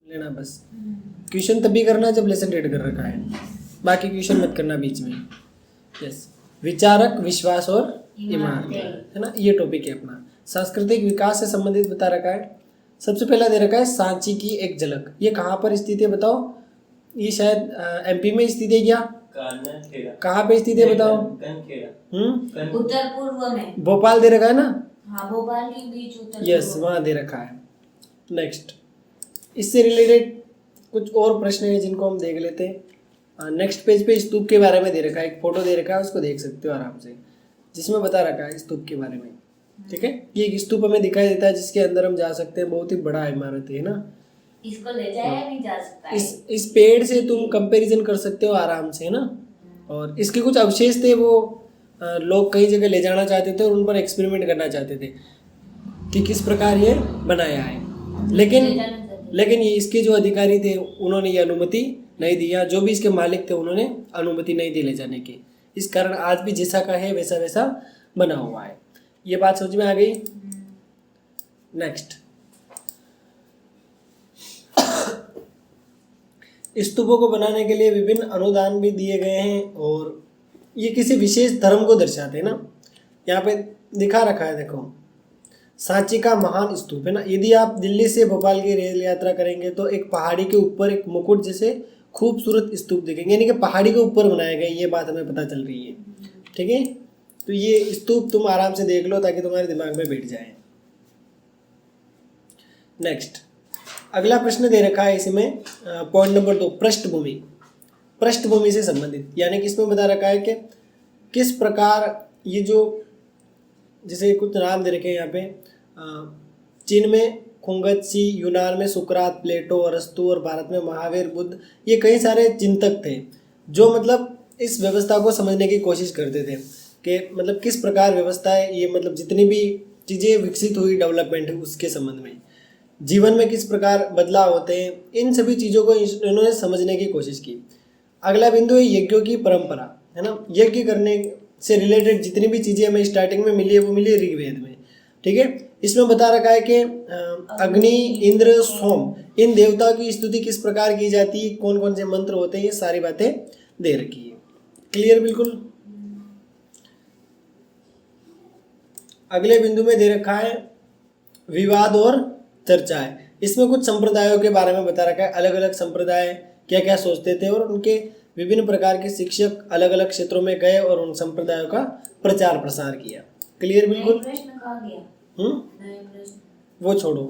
लेना बस। क्वेश्चन तभी करना जब लेसन रेड कर रखा है, बाकी क्वेश्चन मत करना बीच में। यस, विचारक, विश्वास और ईमानदार, है ना, ये टॉपिक है अपना। सांस्कृतिक विकास से संबंधित बता रखा है। सबसे पहला दे रखा है सांची की एक झलक। ये कहाँ पर स्थित है बताओ? ये शायद एमपी में स्थित है क्या? कहाँ पे स्थित है बताओ? उत्तर पूर्व में। भोपाल दे रखा है ना? हाँ, भोपाल के बीच उत्तर। यस, वहाँ दे रखा है। नेक्स्ट, इससे रिलेटेड कुछ और प्रश्न है जिनको हम देख लेते हैं। नेक्स्ट पेज पे स्तूप के बारे में दे रखा है, एक फोटो दे रखा है, उसको देख सकते हो आराम से, जिसमें बता रखा है स्तूप के बारे में। ठीक है, ये एक स्तूप हमें दिखाई देता है जिसके अंदर हम जा सकते हैं। बहुत ही बड़ा इमारत है ना। इसको ले जाया नहीं जा सकता है। इस पेड़ से तुम कंपैरिजन कर सकते हो आराम से, है ना। और इसके कुछ अवशेष थे, वो लोग कई जगह ले जाना चाहते थे और उन पर एक्सपेरिमेंट करना चाहते थे कि किस प्रकार ये बनाया है। लेकिन ये इसके जो अधिकारी थे उन्होंने ये अनुमति नहीं दी, या जो भी इसके मालिक थे उन्होंने अनुमति नहीं दी ले जाने की। इस कारण आज भी जैसा का है वैसा वैसा बना हुआ है। ये बात समझ में आ गई? नेक्स्ट, स्तूपों को बनाने के लिए विभिन्न अनुदान भी दिए गए हैं और ये किसी विशेष धर्म को दर्शाते हैं ना। यहाँ पे दिखा रखा है, देखो, सांची का महान स्तूप, है ना। यदि आप दिल्ली से भोपाल की रेल यात्रा करेंगे तो एक पहाड़ी के ऊपर एक मुकुट जैसे खूबसूरत स्तूप दिखेंगे, यानी कि पहाड़ी के ऊपर बनाए गए, ये बात हमें पता चल रही है। ठीक है, तो ये स्तूप तुम आराम से देख लो ताकि तुम्हारे दिमाग में बैठ जाए। नेक्स्ट, अगला प्रश्न दे रखा है इसमें, पॉइंट नंबर 2, पृष्ठभूमि। पृष्ठभूमि से संबंधित, यानी कि इसमें बता रखा है कि किस प्रकार ये जो, जैसे कुछ नाम दे रखे हैं यहाँ पे, चीन में खुंगत्सी, यूनान में सुकरात, प्लेटो, अरस्तु और भारत में महावीर, बुद्ध, ये कई सारे चिंतक थे जो मतलब इस व्यवस्था को समझने की कोशिश करते थे कि मतलब किस प्रकार व्यवस्था है ये, मतलब जितनी भी चीज़ें विकसित हुई, डेवलपमेंट है, उसके संबंध में जीवन में किस प्रकार बदलाव होते हैं, इन सभी चीज़ों को इन्होंने समझने की कोशिश की। अगला बिंदु है यज्ञों की परंपरा, है ना। यज्ञ करने से रिलेटेड जितनी भी चीज़ें हमें स्टार्टिंग में मिली है वो मिली है ऋग्वेद में। ठीक है, इसमें बता रखा है कि अग्नि, इंद्र, सोम, इन देवताओं की स्तुति किस प्रकार की जाती है, कौन कौन से मंत्र होते हैं, ये सारी बातें दे रखी है। क्लियर बिल्कुल? अगले बिंदु में दे रखा है विवाद और चर्चाएं। इसमें कुछ संप्रदायों के बारे में बता रखा है, अलग अलग संप्रदाय क्या क्या सोचते थे और उनके विभिन्न प्रकार के शिक्षक अलग अलग क्षेत्रों में गए और उन संप्रदायों का प्रचार प्रसार किया। क्लियर बिल्कुल? वो छोड़ो,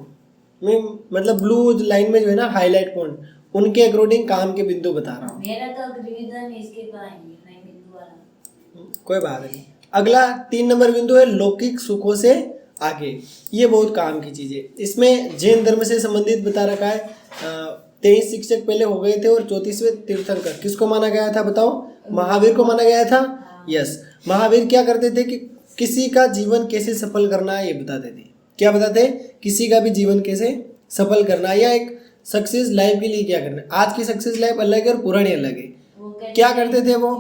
मैं मतलब ब्लू लाइन में जो है ना हाईलाइट पॉइंट, उनके अकॉर्डिंग काम के बिंदु बता रहा हूँ। मेरा तो रिवीजन इसके नहीं बिंदु वाला। कोई बात नहीं। अगला 3 नंबर बिंदु है लौकिक सुखों से आगे। ये बहुत काम की चीज़ है। इसमें जैन धर्म से संबंधित बता रखा है। 23 शिक्षक पहले हो गए थे और 34वें तीर्थंकर किसको माना गया था बताओ? महावीर को माना गया था। यस, महावीर क्या करते थे कि किसी का जीवन कैसे सफल करना है ये बताते थे। क्या बताते? किसी का भी जीवन कैसे सफल करना है या एक सक्सेस लाइफ के लिए क्या करना है। आज की सक्सेस लाइफ अलग है और पुरानी अलग है। क्या करते थे वो,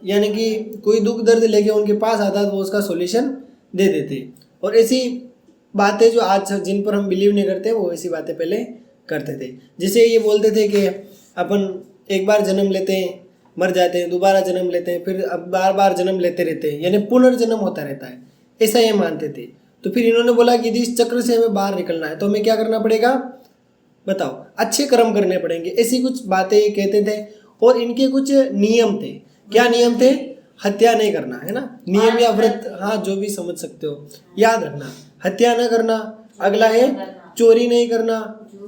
यानी कि कोई दुख दर्द लेके उनके पास आता तो वो उसका सॉल्यूशन दे देते। और ऐसी बातें जो आज जिन पर हम बिलीव नहीं करते वो ऐसी बातें पहले करते थे। जैसे ये बोलते थे कि अपन एक बार जन्म लेते हैं, मर जाते हैं, दोबारा जन्म लेते हैं, फिर अब बार बार जन्म लेते रहते हैं, यानी पुनर्जन्म होता रहता है, ऐसा ये मानते थे। तो फिर इन्होंने बोला कि यदि इस चक्र से हमें बाहर निकलना है तो हमें क्या करना पड़ेगा बताओ? अच्छे कर्म करने पड़ेंगे, ऐसी कुछ बातें ये कहते थे। और इनके कुछ नियम थे। क्या नियम थे? हत्या नहीं करना, है ना, नियम या व्रत, हाँ जो भी समझ सकते हो, याद रखना। हत्या न करना, अगला है चोरी नहीं करना,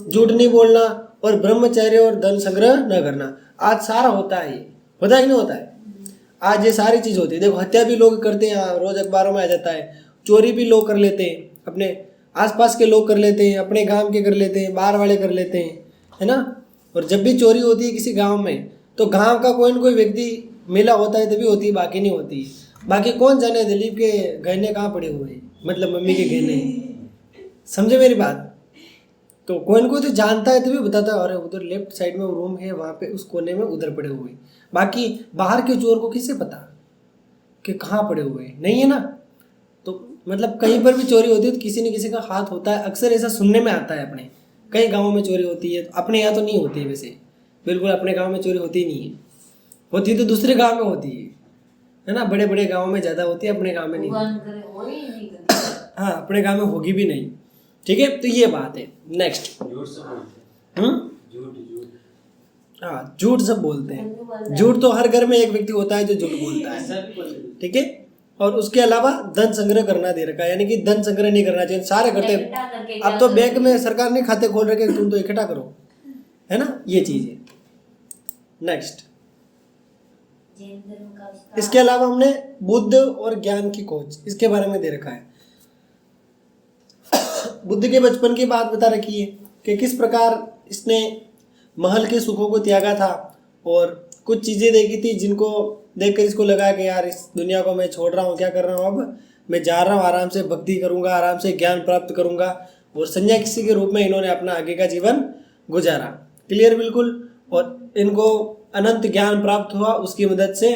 झूठ नहीं बोलना और ब्रह्मचर्य और धन संग्रह न करना। आज सारा होता है, ये होता है कि नहीं होता है? आज ये सारी चीज़ होती है। देखो, हत्या भी लोग करते हैं, रोज अखबारों में आ जाता है। चोरी भी लोग कर लेते हैं, अपने आसपास के लोग कर लेते हैं, अपने गांव के कर लेते हैं, बाहर वाले कर लेते हैं, है ना। और जब भी चोरी होती है किसी गांव में तो गांव का कोई न कोई व्यक्ति मेला होता है तभी होती है, बाकी नहीं होती। बाकी कौन जाने दिलीप के गहने कहाँ पड़े हुए हैं, मतलब मम्मी के गहने, समझे मेरी बात? तो कोई न कोई तो जानता है तभी बताता है, अरे उधर लेफ्ट साइड में रूम है, वहाँ पे उस कोने में उधर पड़े हुए। बाकी बाहर के चोर को किसे पता कि कहाँ पड़े हुए, नहीं है ना। तो मतलब कहीं पर भी चोरी होती है तो किसी न किसी का हाथ होता है, अक्सर ऐसा सुनने में आता है अपने, कई गाँवों में चोरी होती है, अपने यहाँ तो नहीं होती है वैसे, बिल्कुल अपने गाँव में चोरी होती नहीं है, होती तो दूसरे गाँव में होती है ना, बड़े बड़े गाँव में ज़्यादा होती है, अपने गाँव में नहीं। भगवान करे हो ही नहीं करे। हाँ, अपने गाँव में होगी भी नहीं। ठीक है, तो ये बात है। नेक्स्ट, हाँ, झूठ सब बोलते हैं। झूठ तो हर घर में एक व्यक्ति होता है जो झूठ बोलता है। ठीक है, और उसके अलावा धन संग्रह करना दे रखा है, यानी कि धन संग्रह नहीं करना चाहिए, सारे करते हैं। अब तो बैंक में सरकार ने खाते खोल रखे, तुम तो इकट्ठा करो, है ना, ये चीज है। नेक्स्ट, जैन धर्म का उसका इसके अलावा हमने बुद्ध और ज्ञान की खोज, इसके बारे में दे रखा है। बुद्ध के बचपन की बात बता रखी है कि किस प्रकार इसने महल के सुखों को त्यागा था और कुछ चीज़ें देखी थी जिनको देखकर इसको लगा कि यार इस दुनिया को मैं छोड़ रहा हूँ, क्या कर रहा हूँ, अब मैं जा रहा हूँ, आराम से भक्ति करूँगा, आराम से ज्ञान प्राप्त करूँगा, और सन्यासी के रूप में इन्होंने अपना आगे का जीवन गुजारा। क्लियर, बिल्कुल। और इनको अनंत ज्ञान प्राप्त हुआ, उसकी मदद से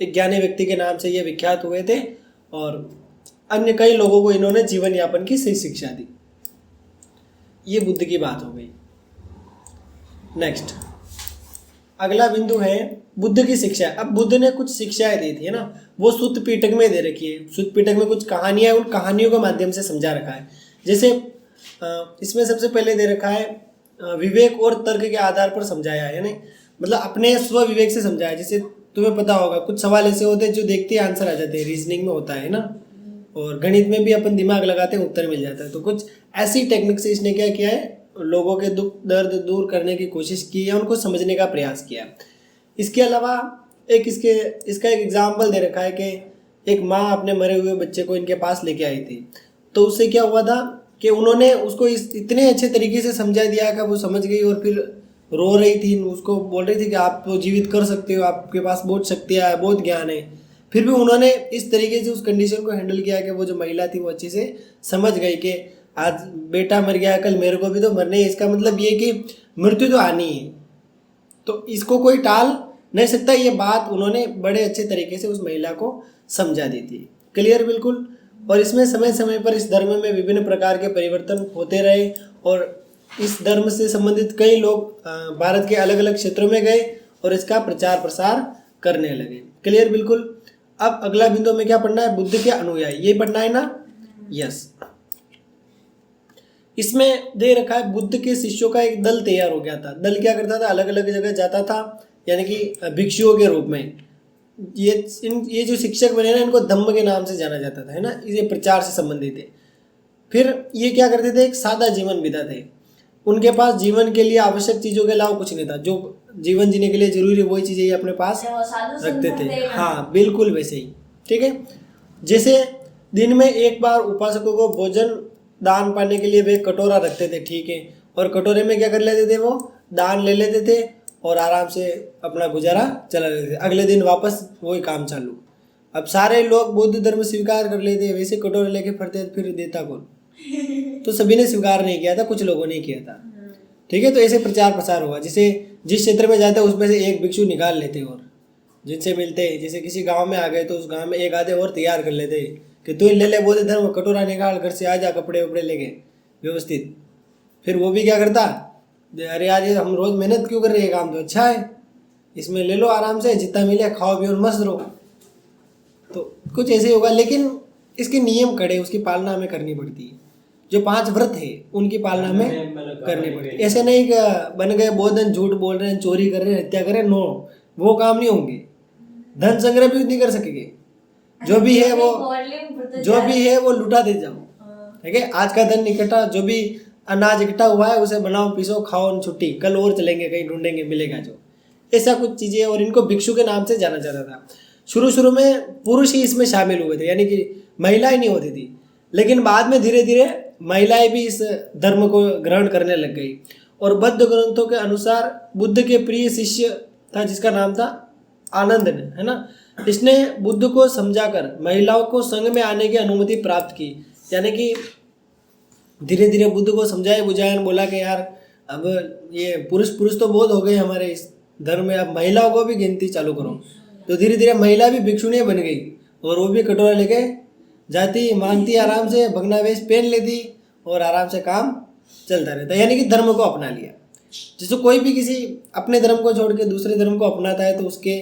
एक ज्ञानी व्यक्ति के नाम से ये विख्यात हुए थे, और अन्य कई लोगों को इन्होंने जीवन यापन की सही शिक्षा दी। ये बुद्ध की बात हो गई। नेक्स्ट, अगला बिंदु है बुद्ध की शिक्षा। अब बुद्ध ने कुछ शिक्षाएं दी थी, है ना, वो सुत्त पिटक में दे रखी है। सुत्त पिटक में कुछ कहानियां, उन कहानियों के माध्यम से समझा रखा है। जैसे इसमें सबसे पहले दे रखा है विवेक और तर्क के आधार पर समझाया है, यानी मतलब अपने स्व विवेक से समझाया। जैसे तुम्हें पता होगा कुछ सवाल ऐसे होते हैं जो देखते ही आंसर आ जाते हैं, रीजनिंग में होता है ना, और गणित में भी अपन दिमाग लगाते हैं उत्तर मिल जाता है। तो कुछ ऐसी टेक्निक से इसने क्या किया है, लोगों के दुख दर्द दूर करने की कोशिश की है, उनको समझने का प्रयास किया। इसके अलावा इसका एक एग्जाम्पल दे रखा है कि एक माँ अपने मरे हुए बच्चे को इनके पास लेके आई थी। तो उससे क्या हुआ था कि उन्होंने उसको इतने अच्छे तरीके से समझा दिया कि वो समझ गई, और फिर रो रही थी, उसको बोल रही थी कि आप तो जीवित कर सकते हो, आपके पास बहुत शक्तियाँ है, बहुत ज्ञान है। फिर भी उन्होंने इस तरीके से उस कंडीशन को हैंडल किया कि वो जो महिला थी वो अच्छे से समझ गई कि आज बेटा मर गया, कल मेरे को भी तो मरने है। इसका मतलब ये कि मृत्यु तो आनी है, तो इसको कोई टाल नहीं सकता। ये बात उन्होंने बड़े अच्छे तरीके से उस महिला को समझा दी थी। क्लियर, बिल्कुल। और इसमें समय समय पर इस धर्म में विभिन्न प्रकार के परिवर्तन होते रहे, और इस धर्म से संबंधित कई लोग भारत के अलग अलग क्षेत्रों में गए और इसका प्रचार प्रसार करने लगे। क्लियर, बिल्कुल। अब अगला बिंदु में क्या पढ़ना है, बुद्ध के अनुयायी, ये पढ़ना है ना। यस, इसमें दे रखा है बुद्ध के शिष्यों का एक दल तैयार हो गया था। दल क्या करता था, अलग अलग जगह जाता था, यानी कि भिक्षुओं के रूप में। ये जो शिक्षक बने ना, इनको धम्म के नाम से जाना जाता था, है ना, ये प्रचार से संबंधित है। फिर ये क्या करते थे, एक सादा जीवन बिताते। उनके पास जीवन के लिए आवश्यक चीज़ों के अलावा कुछ नहीं था, जो जीवन जीने के लिए जरूरी वही चीज़ें ये अपने पास रखते थे। हाँ, बिल्कुल वैसे ही। ठीक है, जैसे दिन में एक बार उपासकों को भोजन दान पाने के लिए वे कटोरा रखते थे, ठीक है, और कटोरे में क्या कर लेते थे, वो दान ले लेते थे और आराम से अपना गुजारा चला लेते थे। अगले दिन वापस वही काम चालू। अब सारे लोग बौद्ध धर्म स्वीकार कर लेते, वैसे कटोरे लेके फिरते, फिर देता कौन? तो सभी ने स्वीकार नहीं किया था, कुछ लोगों ने किया था। ठीक है, तो ऐसे प्रचार प्रसार हुआ। जैसे जिस क्षेत्र में जाते उसमें से एक भिक्षु निकाल लेते, और जिनसे मिलते, जैसे किसी गांव में आ गए तो उस गांव में एक आधे और तैयार कर लेते कि तू ले ले बौद्ध धर्म, कटोरा निकाल, घर से आ जा, कपड़े वपड़े लेके व्यवस्थित। फिर वो भी क्या करता, अरे यार ये हम रोज मेहनत क्यों कर रहे हैं, काम तो अच्छा है, इसमें ले लो आराम से, जितना मिले खाओ पियो मस्त रहो। तो कुछ ऐसे ही होगा, लेकिन इसके नियम कड़े, उसकी पालना हमें करनी पड़ती है। जो 5 व्रत है उनकी पालना हमें करनी पड़ती है। ऐसे नहीं कि बन गए बहुत दिन झूठ बोल रहे हैं, चोरी कर रहे हैं, हत्या कर रहे हैं, नो, वो काम नहीं होंगे। धन संग्रह भी नहीं कर सकेंगे, जो भी है वो लुटा दे जाओ। ठीक है, आज का धन इकट्ठा, जो भी अनाज इकट्ठा हुआ है उसे बनाओ, पीसो, खाओ, छुट्टी, कल और चलेंगे, कहीं ढूंढेंगे, मिलेगा जो, ऐसा कुछ चीजें। और इनको भिक्षु के नाम से जाना जाता था। शुरू में पुरुष ही इसमें शामिल हुए थे, यानी कि महिलाएं नहीं होती थी, लेकिन बाद में धीरे धीरे महिलाएं भी इस धर्म को ग्रहण करने लग गई। और बौद्ध ग्रंथों के अनुसार बुद्ध के प्रिय शिष्य था जिसका नाम था आनंद, है ना, इसने बुद्ध को समझाकर महिलाओं को संघ में आने की अनुमति प्राप्त की। यानी कि धीरे धीरे बुद्ध को समझाया बुझाया, बोला कि यार अब ये पुरुष तो बहुत हो गए हमारे इस धर्म में, अब महिलाओं को भी गिनती चालू करो। तो धीरे धीरे महिला भी भिक्षुणी बन गई, और वो भी कटोरा लेके जाती, मांगती, आराम से भगना वेश पहन लेती और आराम से काम चलता रहता है, यानी कि धर्म को अपना लिया। जैसे कोई भी किसी अपने धर्म को छोड़ के दूसरे धर्म को अपनाता है तो उसके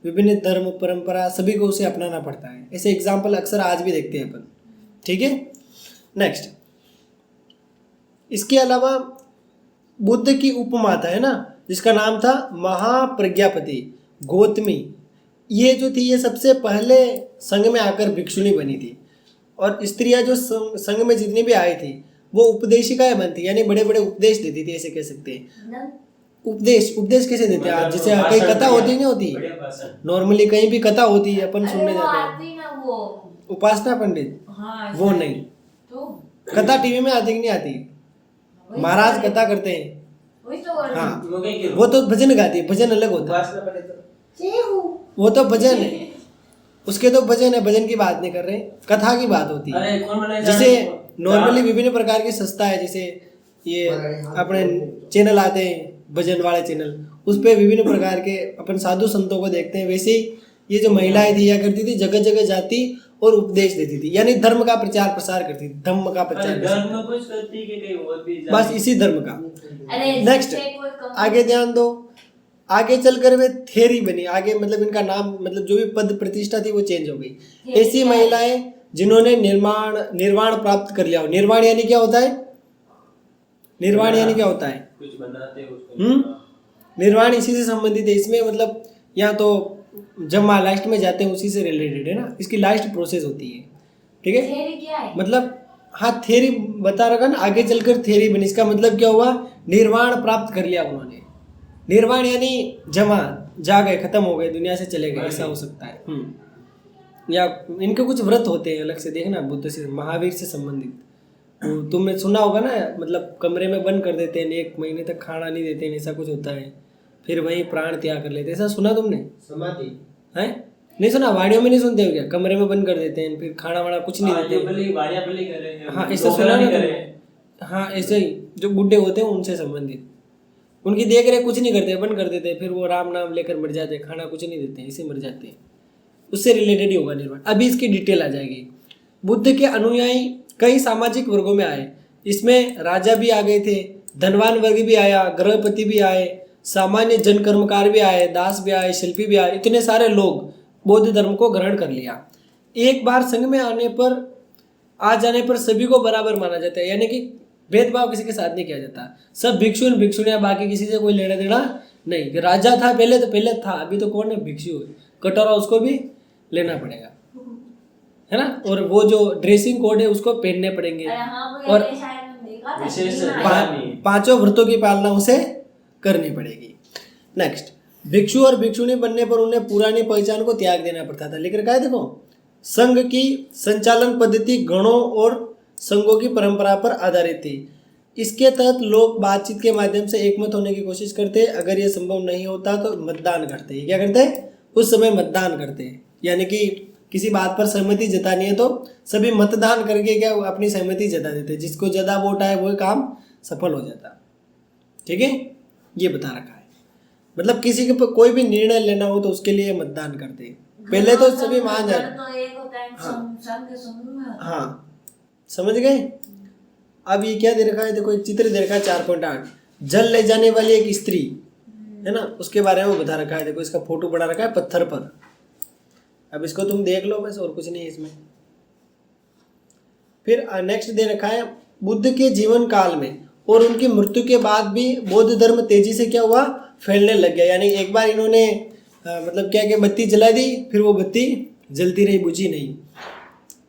विभिन्न धर्म परंपरा सभी को उसे अपनाना पड़ता है। ऐसे एग्जाम्पल अक्सर आज भी देखते हैं अपन। ठीक है, नेक्स्ट, इसके अलावा बुद्ध की उपमाता है ना, जिसका नाम था महाप्रज्ञापति गौतमी। ये जो थी ये सबसे पहले संघ में आकर भिक्षुणी बनी थी। और स्त्रियां जो संघ में जितनी भी आई थी वो उपदेशिकाएं बनती, यानी बड़े बड़े उपदेश देती थी, ऐसे कह सकते हैं। उपदेश कैसे देते हैं आज, जैसे कहीं कथा होती नहीं होती, नॉर्मली कहीं भी कथा होती है अपन सुनने जाते हैं, उपासना पंडित, वो नहीं, कथा टीवी में आती कि नहीं आती, महाराज कथा करते हैं, हाँ वो तो भजन गाती है, भजन अलग होता है, वो तो भजन है, उसके तो भजन है, भजन की बात नहीं कर रहे, कथा की बात होती है। जैसे नॉर्मली विभिन्न प्रकार की संस्था है, जैसे ये अपने चैनल आते हैं भजन वाले चैनल, उस पे विभिन्न प्रकार के अपन साधु संतों को देखते हैं। वैसे ही ये जो महिलाएं थी या करती थी, जगह जगह जाती और उपदेश देती थी, यानी धर्म का प्रचार प्रसार करती थी, धम्म का प्रचार करती थी, बस इसी धर्म का। नेक्स्ट आगे ध्यान दो, आगे चलकर वे थेरी बनी, आगे मतलब इनका नाम मतलब जो भी पद प्रतिष्ठा थी वो चेंज हो गई। ऐसी महिलाएं जिन्होंने निर्वाण प्राप्त कर लिया हो। निर्वाण यानी क्या होता है, निर्वाण यानी क्या होता है, कुछ बनाते हैं निर्वाण इसी से संबंधित है। इसमें मतलब यहाँ तो जब माँ लास्ट में जाते हैं उसी से रिलेटेड है ना, इसकी लास्ट प्रोसेस होती है। ठीक है, मतलब हाँ थेरी बता रखा ना, आगे चलकर थेरी बनी, इसका मतलब क्या हुआ, निर्वाण प्राप्त कर लिया उन्होंने। निर्वाण यानी जमा, जा गए, खत्म हो गए, दुनिया से चले गए, ऐसा हो सकता है। या इनके कुछ व्रत होते हैं अलग से, देखना बुद्ध से महावीर से संबंधित, तो तुमने सुना होगा ना, मतलब कमरे में बंद कर देते हैं, 1 महीने तक खाना नहीं देते हैं, ऐसा कुछ होता है, फिर वहीं प्राण त्याग कर लेते हैं, ऐसा सुना तुमने? समाधि है, नहीं सुना? वाणियों में नहीं सुनते हो क्या, कमरे में बंद कर देते हैं, फिर खाना वाना कुछ नहीं देते। हाँ ऐसा सुना ना, हाँ ऐसे ही जो बुढ़े होते हैं उनसे संबंधित, उनकी देख रेख कुछ नहीं करते, बंद कर देते हैं, फिर वो राम नाम लेकर मर जाते हैं, खाना कुछ नहीं देते हैं, इसे मर जाते हैं, उससे रिलेटेड ही होगा निर्वाण। अभी इसकी डिटेल आ जाएगी। बुद्ध के अनुयायी कई सामाजिक वर्गों में आए, इसमें राजा भी आ गए थे, धनवान वर्ग भी आया, गृहपति भी आए, सामान्य जन कर्मकार भी आए, दास भी आए, शिल्पी भी आए, इतने सारे लोग बौद्ध धर्म को ग्रहण कर लिया। एक बार संघ में आ जाने पर सभी को बराबर माना जाता है, यानी कि भेदभाव किसी के साथ नहीं किया जाता, सब भिक्षु भिक्षुणियां, बाकी किसी से कोई लेना देना नहीं। राजा था पहले, तो पहले था, अभी तो कौन है, भिक्षु, कटोरा उसको भी लेना पड़ेगा, है ना, और वो जो ड्रेसिंग कोड है उसको पहनने पड़ेंगे, और 5 व्रतों की पालना उसे करनी पड़ेगी। नेक्स्ट, भिक्षु और भिक्षुणी बनने पर उन्हें पुरानी पहचान को त्याग देना पड़ता था। लेकर क्या देखो, संघ की संचालन पद्धति गणों और संघों की परंपरा पर आधारित थी। इसके तहत लोग बातचीत के माध्यम से एकमत होने की कोशिश करते, अगर यह संभव नहीं होता तो मतदान करते। क्या करते? उस समय मतदान करते, यानी कि किसी बात पर सहमति जतानी है तो सभी मतदान करके क्या अपनी सहमति जता देते, जिसको ज़्यादा वोट आए वो काम सफल हो जाता। ठीक है, ये बता रखा है, मतलब किसी के कोई भी निर्णय लेना हो तो उसके लिए मतदान करते। पहले तो सभी मान जाते, हाँ समझ गए। अब ये क्या दे रखा है, देखो एक चित्र दे रखा है 4.8, जल ले जाने वाली एक स्त्री है ना, उसके बारे में बता रखा है। देखो इसका फोटो बना रखा है पत्थर पर, अब इसको तुम देख लो बस, और कुछ नहीं है इसमें। फिर नेक्स्ट दे रखा है, बुद्ध के जीवन काल में और उनकी मृत्यु के बाद भी बौद्ध धर्म तेजी से क्या हुआ, फैलने लग गया। यानी एक बार इन्होंने मतलब क्या बत्ती जला दी, फिर वो बत्ती जलती रही, बुझी नहीं।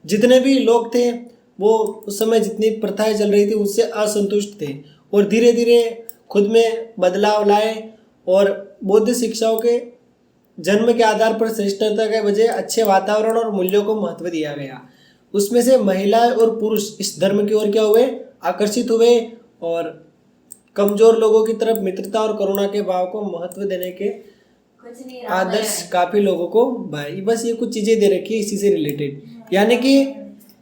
जितने भी लोग थे वो उस समय जितनी प्रथाएं चल रही थी उससे असंतुष्ट थे और धीरे धीरे खुद में बदलाव लाए, और बौद्ध शिक्षाओं के जन्म के आधार पर श्रेष्ठता के बजाय अच्छे वातावरण और मूल्यों को महत्व दिया गया। उसमें से महिलाएं और पुरुष इस धर्म की ओर क्या हुए, आकर्षित हुए, और कमजोर लोगों की तरफ मित्रता और करुणा के भाव को महत्व देने के आदर्श काफी लोगों को भाई। बस ये कुछ चीजें दे रखी है इसी से रिलेटेड, यानी कि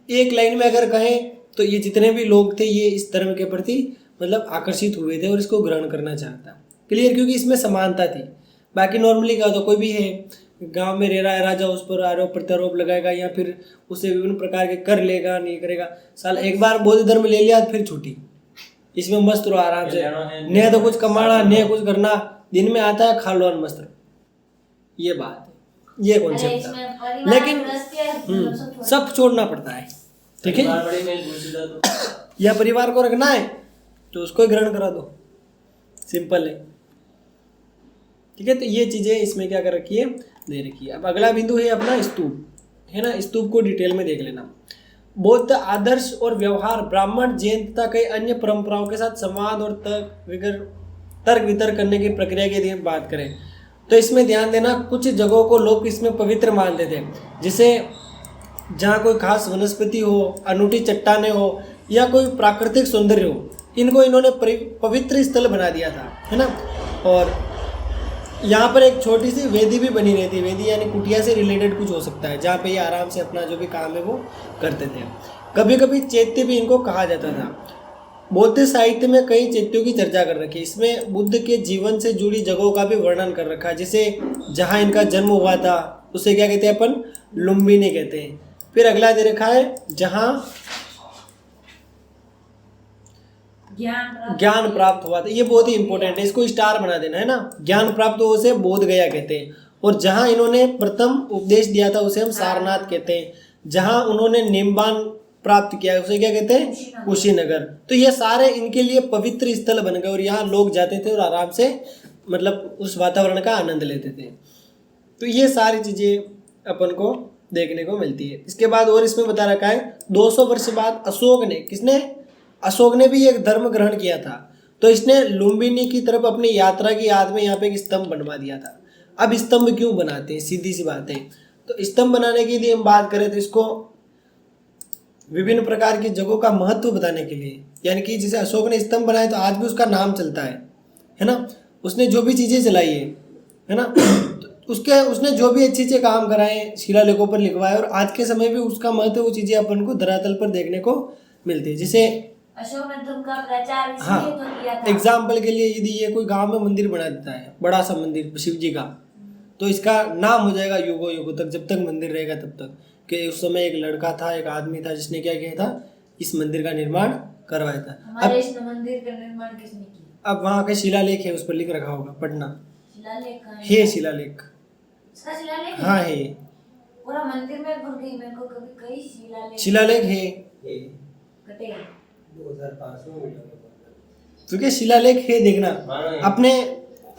एक लाइन में अगर कहें तो ये जितने भी लोग थे ये इस धर्म के प्रति मतलब आकर्षित हुए थे और इसको ग्रहण करना चाहता। क्लियर, क्योंकि इसमें समानता थी। बाकी नॉर्मली क्या होता, कोई भी है गांव में रह रहा है, राजा उस पर आरोप प्रत्यारोप लगाएगा या फिर उसे विभिन्न प्रकार के कर लेगा, नहीं करेगा, साल एक बार बौद्ध धर्म ले लिया फिर छूटी, इसमें मस्त रहो आराम से, न तो कुछ कमाना न कुछ करना, दिन में आता है खा लो मस्त रहो, ये बात है, ये अरे कॉन्सेप्ट इसमें था। परिवार लेकिन गृहस्थी मतलब सब छोड़ सब छोड़ना पड़ता है, ठीक है। या परिवार को रखना है तो उसको ही ग्रहण करा दो, सिंपल है, ठीक है। तो ये चीजें इसमें क्या कर रखी है, दे रखी है। अब अगला बिंदु है अपना स्तूप, है ना। स्तूप को डिटेल में देख लेना। बौद्ध आदर्श और व्यवहार ब्राह्मण, जैन तथा कई अन्य परंपराओं के साथ संवाद और तर्क वितर्क करने की प्रक्रिया की यदि हम बात करें तो इसमें ध्यान देना, कुछ जगहों को लोग इसमें पवित्र मानते थे, जैसे जहाँ कोई खास वनस्पति हो, अनूठी चट्टानें हो या कोई प्राकृतिक सौंदर्य हो, इनको इन्होंने पवित्र स्थल बना दिया था, है ना। और यहाँ पर एक छोटी सी वेदी भी बनी रहती है, वेदी यानी कुटिया से रिलेटेड कुछ हो सकता है, जहाँ पे ये आराम से अपना जो भी काम है वो करते थे। कभी कभी चैत्य भी इनको कहा जाता था। बौद्ध साहित्य में कई चैत्यों की चर्चा कर रखी है। इसमें बुद्ध के जीवन से जुड़ी जगहों का भी वर्णन कर रखा है, जैसे जहाँ इनका जन्म हुआ था उसे क्या कहते हैं अपन, लुम्बिनी कहते हैं। फिर अगला दे रखा है जहाँ ज्ञान प्राप्त हुआ था, ये बहुत ही इंपॉर्टेंट है, इसको स्टार बना देना, है ना। ज्ञान प्राप्त हुआ उसे बोध गया कहते हैं। और जहाँ इन्होंने प्रथम उपदेश दिया था उसे हम सारनाथ कहते हैं। जहाँ उन्होंने निम्बान प्राप्त किया उसे क्या कहते हैं, कुशीनगर। तो ये सारे इनके लिए पवित्र स्थल बन गए और यहाँ लोग जाते थे और आराम से मतलब उस वातावरण का आनंद लेते थे। तो ये सारी चीजें अपन को देखने को मिलती है। इसके बाद और इसमें बता रखा है 200 वर्ष बाद अशोक ने, किसने, अशोक ने भी एक धर्म ग्रहण किया था। तो इसने लुम्बिनी की तरफ अपनी यात्रा की याद में यहाँ पे एक स्तंभ बनवा दिया था। अब स्तंभ क्यों बनाते हैं, सीधी सी बात है। तो स्तंभ बनाने की यदि हम बात करें तो इसको विभिन्न प्रकार की जगहों का महत्व बताने के लिए, यानी कि जैसे अशोक ने स्तंभ बनाए तो आज भी उसका नाम चलता है ना। उसने जो भी चीज़ें चलाई है ना, तो उसने जो भी अच्छे अच्छे काम कराए, शिलालेखों पर लिखवाए, और आज के समय भी उसका महत्व, वो चीज़ें अपन को धरातल पर देखने को मिलती है। जैसे अशोक ने धर्म का प्रचार इसलिए हाँ, तो किया था। एग्जाम्पल के लिए यदि ये कोई गांव में मंदिर बना देता है, बड़ा सा मंदिर शिव जी का, तो इसका नाम हो जाएगा युगों युगों तक, जब तक मंदिर रहेगा तब तक, कि उस समय एक लड़का था, एक आदमी था जिसने क्या किया था, इस मंदिर का निर्माण करवाया था। हमारे इस मंदिर का निर्माण किसने किया? अब वहाँ का शिलालेख है, उस पर लिख रखा होगा, पढ़ना। शिलालेख कहाँ है शिलालेख, इसका शिलालेख हाँ है, पूरा मंदिर में भर गई, मेरे को कभी कई शिलालेख है, कटेगा 2005 में क्योंकि शिलालेख है, देखना। अपने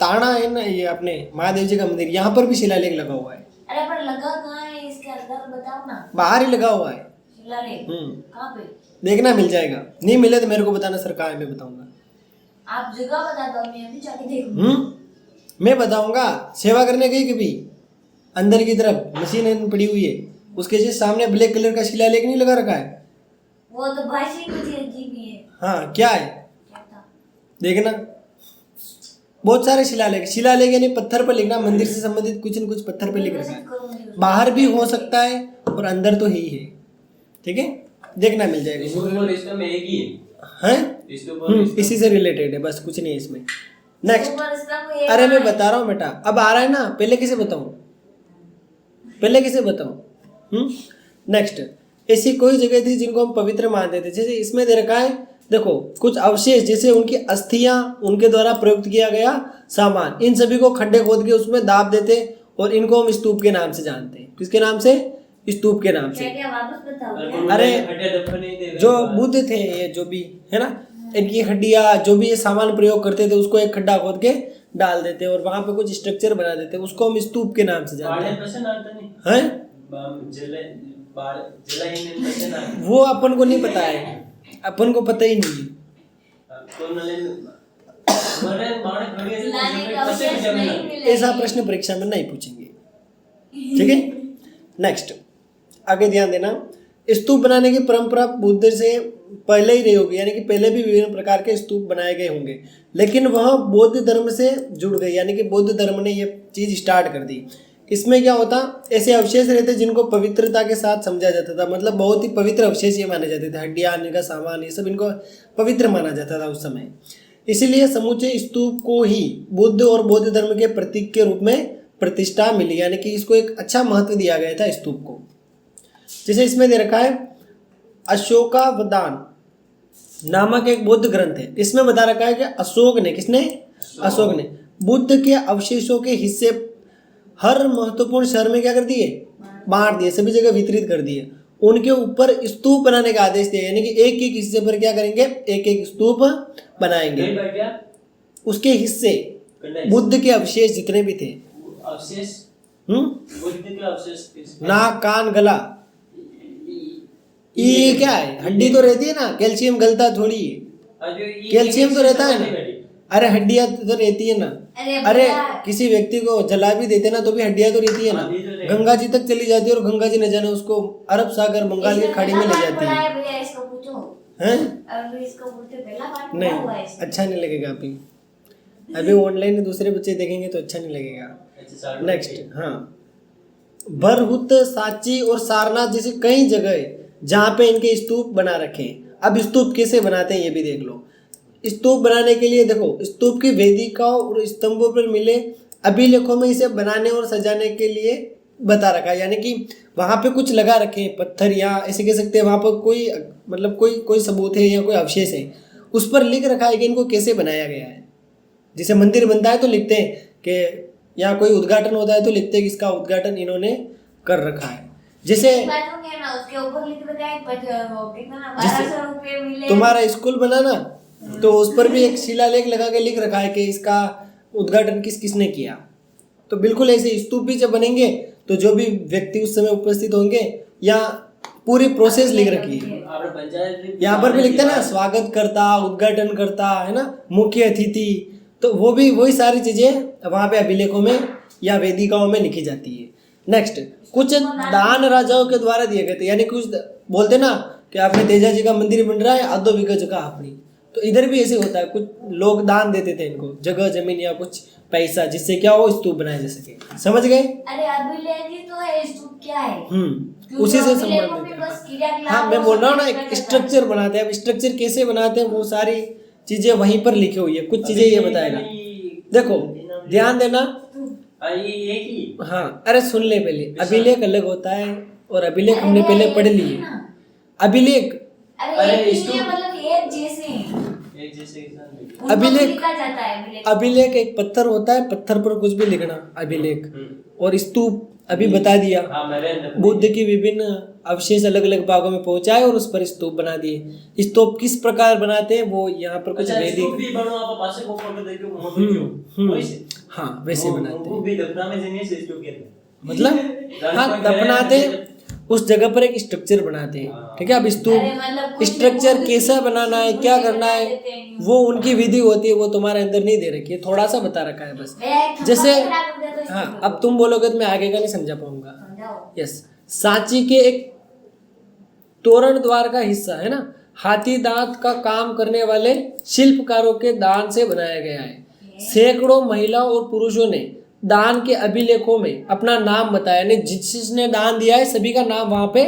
ताना है ना, ये अपने महादेव जी का मंदिर, यहाँ पर भी शिलालेख लगा हुआ है। अरे पर लगा कहाँ है, इसके अंदर बताओ ना। बाहर ही लगा हुआ है शिलालेख कहाँ पे? देखना, मिल जाएगा। नहीं मिले तो मेरे को बताना, सरकार में बताऊंगा। आप जगह बता दो, मैं अभी जाके देखूंगा। मैं बताऊंगा। सेवा करने गई कभी अंदर की तरफ मशीन पड़ी हुई है, उसके जैसे सामने ब्लैक कलर का शिलालेख नहीं लगा रखा है, वो तो भाषा कुछ अजीब ही है। हाँ क्या है, क्या था? देखना। बहुत सारे शिलालेख यानी पत्थर पर लिखना, मंदिर से संबंधित कुछ न कुछ पत्थर पर लिख रखा है। बाहर भी हो सकता है और अंदर तो ही है, ठीक है, देखना, मिल जाएगा। इसी से रिलेटेड है, बस कुछ नहीं है इसमें। नेक्स्ट, अरे मैं बता रहा हूँ बेटा, अब आ रहा है ना, पहले किसे बताऊं, नेक्स्ट, ऐसी कोई जगह थी जिनको हम पवित्र मानते थे, जैसे इसमें दे रखा है, देखो कुछ अवशेष, जैसे उनकी अस्थियां, उनके द्वारा प्रयुक्त किया गया सामान, इन सभी को खड्डे खोद के उसमें दाब देते और इनको हम स्तूप के नाम से जानते हैं। किसके नाम से, स्तूप के नाम से। अरे जो बुद्ध थे, ये जो भी है ना, इनकी हड्डियां, जो भी ये सामान प्रयोग करते थे उसको एक खड्डा खोद के डाल देते और वहां पे कुछ स्ट्रक्चर बना देते, उसको हम स्तूप के नाम से जानते हैं। वो अपन को नहीं पता है, अपन को पता ही नहीं है। ऐसा प्रश्न परीक्षा में नहीं पूछेंगे, ठीक है। नेक्स्ट, आगे ध्यान देना, स्तूप बनाने की परंपरा बुद्ध से पहले ही रही होगी, यानी कि पहले भी विभिन्न प्रकार के स्तूप बनाए गए होंगे, लेकिन वह बौद्ध धर्म से जुड़ गए, यानी कि बौद्ध धर्म ने ये चीज स्टार्ट कर दी। इसमें क्या होता, ऐसे अवशेष रहते जिनको पवित्रता के साथ समझा जाता था, मतलब बहुत ही पवित्र अवशेष ये माने जाते थे, हड्डियां, अन्य का सामान, ये सब इनको पवित्र माना जाता था उस समय। इसीलिए समूचे स्तूप को ही बुद्ध और बौद्ध धर्म के प्रतीक के रूप में प्रतिष्ठा मिली, यानी कि इसको एक अच्छा महत्व दिया गया था स्तूप को। जैसे इसमें दे रखा है अशोकावदान, नामक एक बौद्ध ग्रंथ है। इसमें बता रखा है कि अशोक ने, किसने? अशोक ने बुद्ध के अवशेषों के हिस्से हर महत्वपूर्ण शहर में क्या कर दिए? बांट दिए, सभी जगह वितरित कर दिए। उनके ऊपर स्तूप बनाने का आदेश दिया, यानी कि एक एक हिस्से पर क्या करेंगे? एक एक स्तूप बनाएंगे। उसके हिस्से बुद्ध के अवशेष जितने भी थे, अवशेष, बुद्ध के अवशेष, नाक, कान, गला, ये क्या है? हड्डी तो रहती है ना, कैल्शियम गलता थोड़ी है, कैल्शियम तो रहता है ना। अरे हड्डियां तो रहती है ना। अरे किसी व्यक्ति को जला भी देते ना तो भी हड्डियां तो रहती है ना। गंगा जी तक चली जाती है और गंगा जी न जाने उसको अरब सागर बंगाल की खाड़ी में ले जाती है। हैं? नहीं, अच्छा नहीं लगेगा। अभी ऑनलाइन दूसरे बच्चे देखेंगे तो अच्छा नहीं लगेगा। नेक्स्ट, हाँ, बरहुत, सांची और सारनाथ जैसे कई जगह है जहाँ पे इनके स्तूप बना रखे हैं। अब स्तूप कैसे बनाते हैं ये भी देख लो। स्तूप बनाने के लिए देखो, स्तूप की वेदिकाओं और स्तंभों पर मिले अभिलेखों में इसे बनाने और सजाने के लिए बता रखा है। यानी कि वहाँ पे कुछ लगा रखे हैं पत्थर, या ऐसे कह सकते हैं वहाँ पर कोई मतलब कोई सबूत है या कोई अवशेष है, उस पर लिख रखा है कि इनको कैसे बनाया गया है। जैसे मंदिर बनता है तो लिखते हैं कि यहाँ कोई उद्घाटन होता है तो लिखते हैं कि इसका उद्घाटन इन्होंने कर रखा है। जैसे तुम्हारा स्कूल बना ना, तो उस पर भी एक शिलालेख लगा के लिख रखा है कि इसका उद्घाटन किस किसने किया। तो बिल्कुल ऐसे स्तूप भी जब बनेंगे तो जो भी व्यक्ति उस समय उपस्थित होंगे, या पूरी प्रोसेस लिख रखी है। यहाँ पर भी लिखते हैं ना, स्वागत करता, उद्घाटन करता, है ना, मुख्य अतिथि, तो वो भी वही सारी चीजें वहाँ पे अभिलेखों में या वेदिकाओं में लिखी जाती है। नेक्स्ट, कुछ दान राजाओं के द्वारा दिए गए थे, यानी कुछ बोलते ना कि आपने तेजा जी का मंदिर बन रहा है, आधो बीघा जगह अपनी, तो इधर भी ऐसे होता है। कुछ लोग दान देते थे इनको, जगह, जमीन या कुछ पैसा, जिससे क्या हो, स्तूप बनाया जा सके। समझ गए? अरे अभिलेख तो है, स्तूप क्या है? उसी से संबंधित। हाँ, मैं बोल रहा हूँ ना, एक स्ट्रक्चर बनाते हैं। अब स्ट्रक्चर कैसे बनाते हैं वो सारी चीजें वहीं पर लिखी हुई है। कुछ चीजें ये बताएगा, देखो ध्यान देना। हाँ, अरे सुन ले पहले, अभिलेख अलग होता है और अभिलेख हमने पहले पढ़ लिए। अभिलेख अभिलेख एक पत्थर होता है, पत्थर पर कुछ भी लिखना अभिलेख। और स्तूप अभी बता दिया, बुद्ध की विभिन्न अवशेष अलग अलग भागों में पहुंचाए और उस पर स्तूप बना दिए। स्तूप किस प्रकार बनाते हैं वो यहाँ पर कुछ वैदिक, हाँ वैसे बनाते हैं। मतलब हाँ, दफनाते उस जगह पर एक स्ट्रक्चर बनाते हैं। ठीक है, अब स्तूप स्ट्रक्चर कैसा बनाना है, क्या करना है, वो उनकी विधि होती है, वो तुम्हारे अंदर नहीं दे रखी है, थोड़ा सा बता रखा है बस। जैसे हाँ, अब तुम बोलोगे तो मैं आगे का नहीं समझा पाऊंगा। यस, सांची के एक तोरण द्वार का हिस्सा है ना, हाथी दांत का काम करने वाले शिल्पकारों के दान से बनाया गया है। सैकड़ों महिला और पुरुषों ने दान के अभिलेखों में अपना नाम बताया, यानी जिसने दान दिया है सभी का नाम वहां पे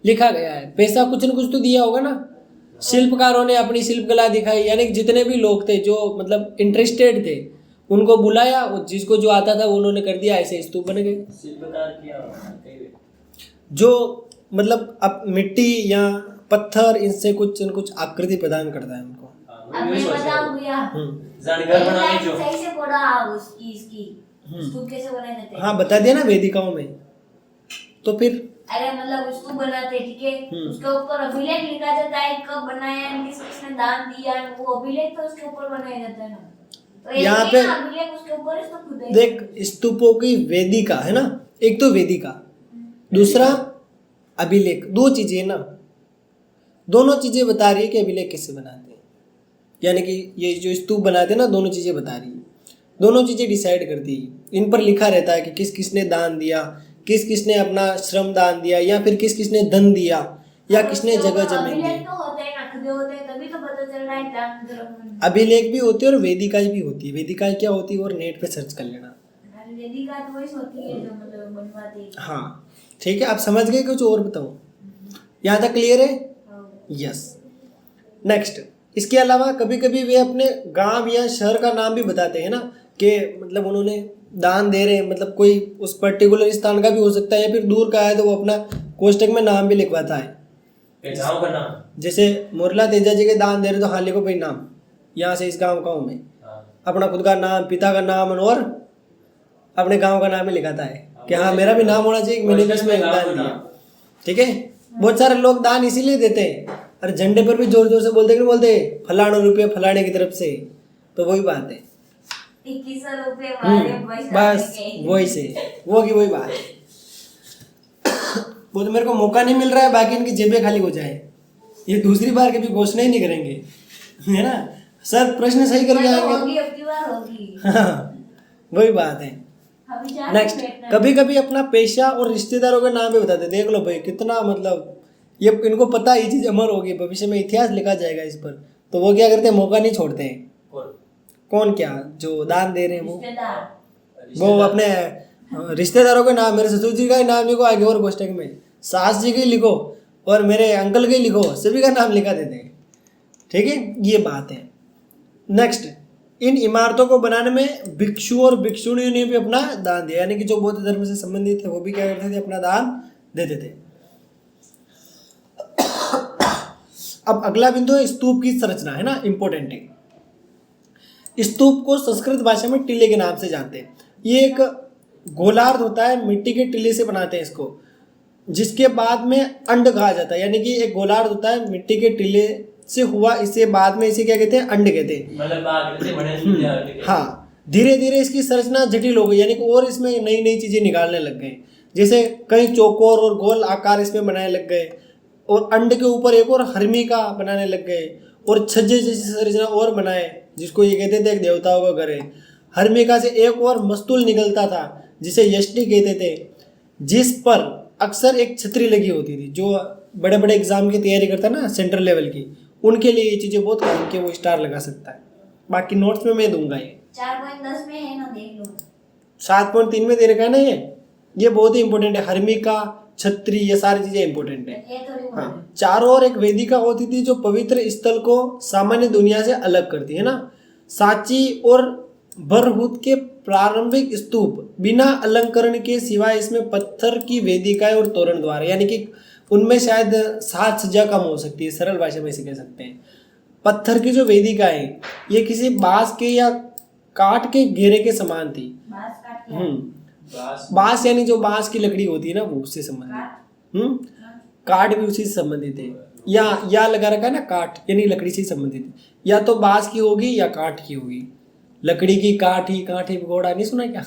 लिखा गया है। पैसा कुछ न कुछ तो दिया होगा ना। शिल्पकारों ने अपनी शिल्पकला दिखाई, यानी जितने भी लोग थे जो मतलब इंटरेस्टेड थे उनको बुलाया, जिसको जो आता था वो उन्होंने कर दिया, ऐसे स्तूप बन गए। जो मतलब अब मिट्टी या पत्थर इनसे कुछ न कुछ आकृति प्रदान करता है उनको। हाँ, बता दिया ना वेदिकाओं में। तो फिर अरे मतलब स्तूप बनाते हैं, ठीक है, उसके ऊपर अभिलेख लिखा जाता है, कब बनाया, किसने दान दिया, वो अभिलेख तो उसके ऊपर बनाया जाता है ना। तो यहाँ पे उसके ऊपर देख, स्तूपों की वेदिका है ना, एक तो वेदिका, दूसरा अभिलेख, दो चीजें ना, दोनों चीजें बता रही है कि अभिलेख कैसे बनाते हैं। यानी कि ये जो स्तूप बनाते हैं ना, दोनों चीजें बता रही है, दोनों चीजें डिसाइड करती है। इन पर लिखा रहता है कि किस किसने दान दिया, किस किसने अपना श्रम दान दिया, या फिर किस किसने धन दिया, या किसने जगह जमीन दी। अभिलेख भी होते हैं और वेदिका भी होती है। वेदिका क्या होती है और नेट पे सर्च कर लेना। हाँ ठीक है, आप समझ गए, कुछ और बताऊं? यहाँ तक क्लियर है? यस। नेक्स्ट, इसके अलावा कभी कभी वे अपने गांव या शहर का नाम भी बताते हैं ना, कि मतलब उन्होंने दान दे रहे हैं, मतलब कोई उस पर्टिकुलर स्थान का भी हो सकता है, या फिर दूर का है तो वो अपना कोष्टक में नाम भी लिखवाता है। गाँव का नाम। जैसे मुरला तेजा जी के दान दे रहे तो हाँ लिखो भाई नाम, यहाँ से इस गांव का हूँ मैं, हाँ। अपना खुद का नाम, पिता का नाम और अपने गांव का नाम ही लिखाता है कि हाँ मेरा भी नाम होना चाहिए, मैंने भी इसमें दान दिया। ठीक है, बहुत सारे लोग दान इसीलिए देते हैं, और झंडे पर भी जोर जोर से बोलते कि नहीं बोलते फलाने रुपये फलाने की तरफ से, तो वही बात है। 2100 रुपए वाले बस वही से वो की वही बात है। वो तो मेरे को मौका नहीं मिल रहा है, बाकी इनकी जेबें खाली हो जाए, ये दूसरी बार कभी घोषणा ही नहीं करेंगे, है ना सर, प्रश्न सही करके आएंगे। होगी, अब की बार होगी। वही बात है। अभी जा नेक्स्ट, कभी कभी अपना पेशा और रिश्तेदारों के नाम भी बताते, देख लो भाई कितना मतलब ये इनको पता ये चीज अमर होगी, भविष्य में इतिहास लिखा जाएगा इस पर, तो वो क्या करते हैं, मौका नहीं छोड़ते हैं। कौन क्या, जो दान दे रहे हैं वो अपने रिश्तेदारों के नाम, मेरे ससुर जी का ही नाम लिखो आगे और कोष्टक में, सास जी के लिखो और मेरे अंकल के लिखो, सभी का नाम लिखा देते हैं। ठीक है, ये बात है। नेक्स्ट, इन इमारतों को बनाने में भिक्षु और भिक्षुणियों ने भी अपना दान दिया, यानी कि जो बौद्ध धर्म से संबंधित थे वो भी क्या करते थे, अपना दान देते थे। अब अगला बिंदु है स्तूप की संरचना, है ना, इंपॉर्टेंट है। स्तूप को संस्कृत भाषा में टिले के नाम से जानते हैं। ये एक गोलार्ध होता है, मिट्टी के टिले से बनाते हैं इसको, जिसके बाद में अंड कहा जाता है, यानी कि एक गोलार्ध होता है मिट्टी के टिले से हुआ, इसे बाद में इसे क्या कहते हैं, अंड कहते हैं। मतलब हाँ, धीरे धीरे इसकी संरचना जटिल हो गई, यानी कि और इसमें नई नई चीजें निकालने लग गए, जैसे कई चौकोर और गोल आकार इसमें बनाने लग गए, और अंड के ऊपर एक और हर्मिका बनाने लग गए, और छज्जे जैसी संरचना और बनाए, जिसको ये कहते थे एक देवताओं का घर है। हर्मिका से एक और मस्तूल निकलता था जिसे यष्टि कहते थे, जिस पर अक्सर एक छतरी लगी होती थी। जो बड़े बड़े एग्जाम की तैयारी करता है ना, सेंट्रल लेवल की, उनके लिए ये चीज़ें बहुत काम की, वो स्टार लगा सकता है। बाकी नोट्स में मैं दूंगा ये 4.10 में है ना, देख लो। 7.3 में दे रखा है ना, ये बहुत ही इंपॉर्टेंट है। हर्मिका, छतरी, ये सारी चीजें इंपॉर्टेंट है। ये थोड़ी हाँ, चारों ओर एक वेदिका होती थी जो पवित्र स्थल को सामान्य दुनिया से अलग करती है ना। सांची और बरहुत के प्रारंभिक स्तूप बिना अलंकरण के सिवाय इसमें पत्थर की वेदिकाएं और तोरण द्वार, यानी कि उनमें शायद साज सज्जा कम हो सकती है, सरल भाषा में इसे कह सकते हैं। पत्थर की जो वेदिकाएं ये किसी बांस के या काठ के घेरे के समान थी। बांस काट के बांस यानी जो बांस की लकड़ी होती है ना, वो उससे संबंधित। काठ भी उसी से संबंधित है, या लगा रखा है ना काठ, यानी लकड़ी से संबंधित है। या तो बांस की होगी या काठ की होगी। लकड़ी की काठ ही घोड़ा, नहीं सुना क्या?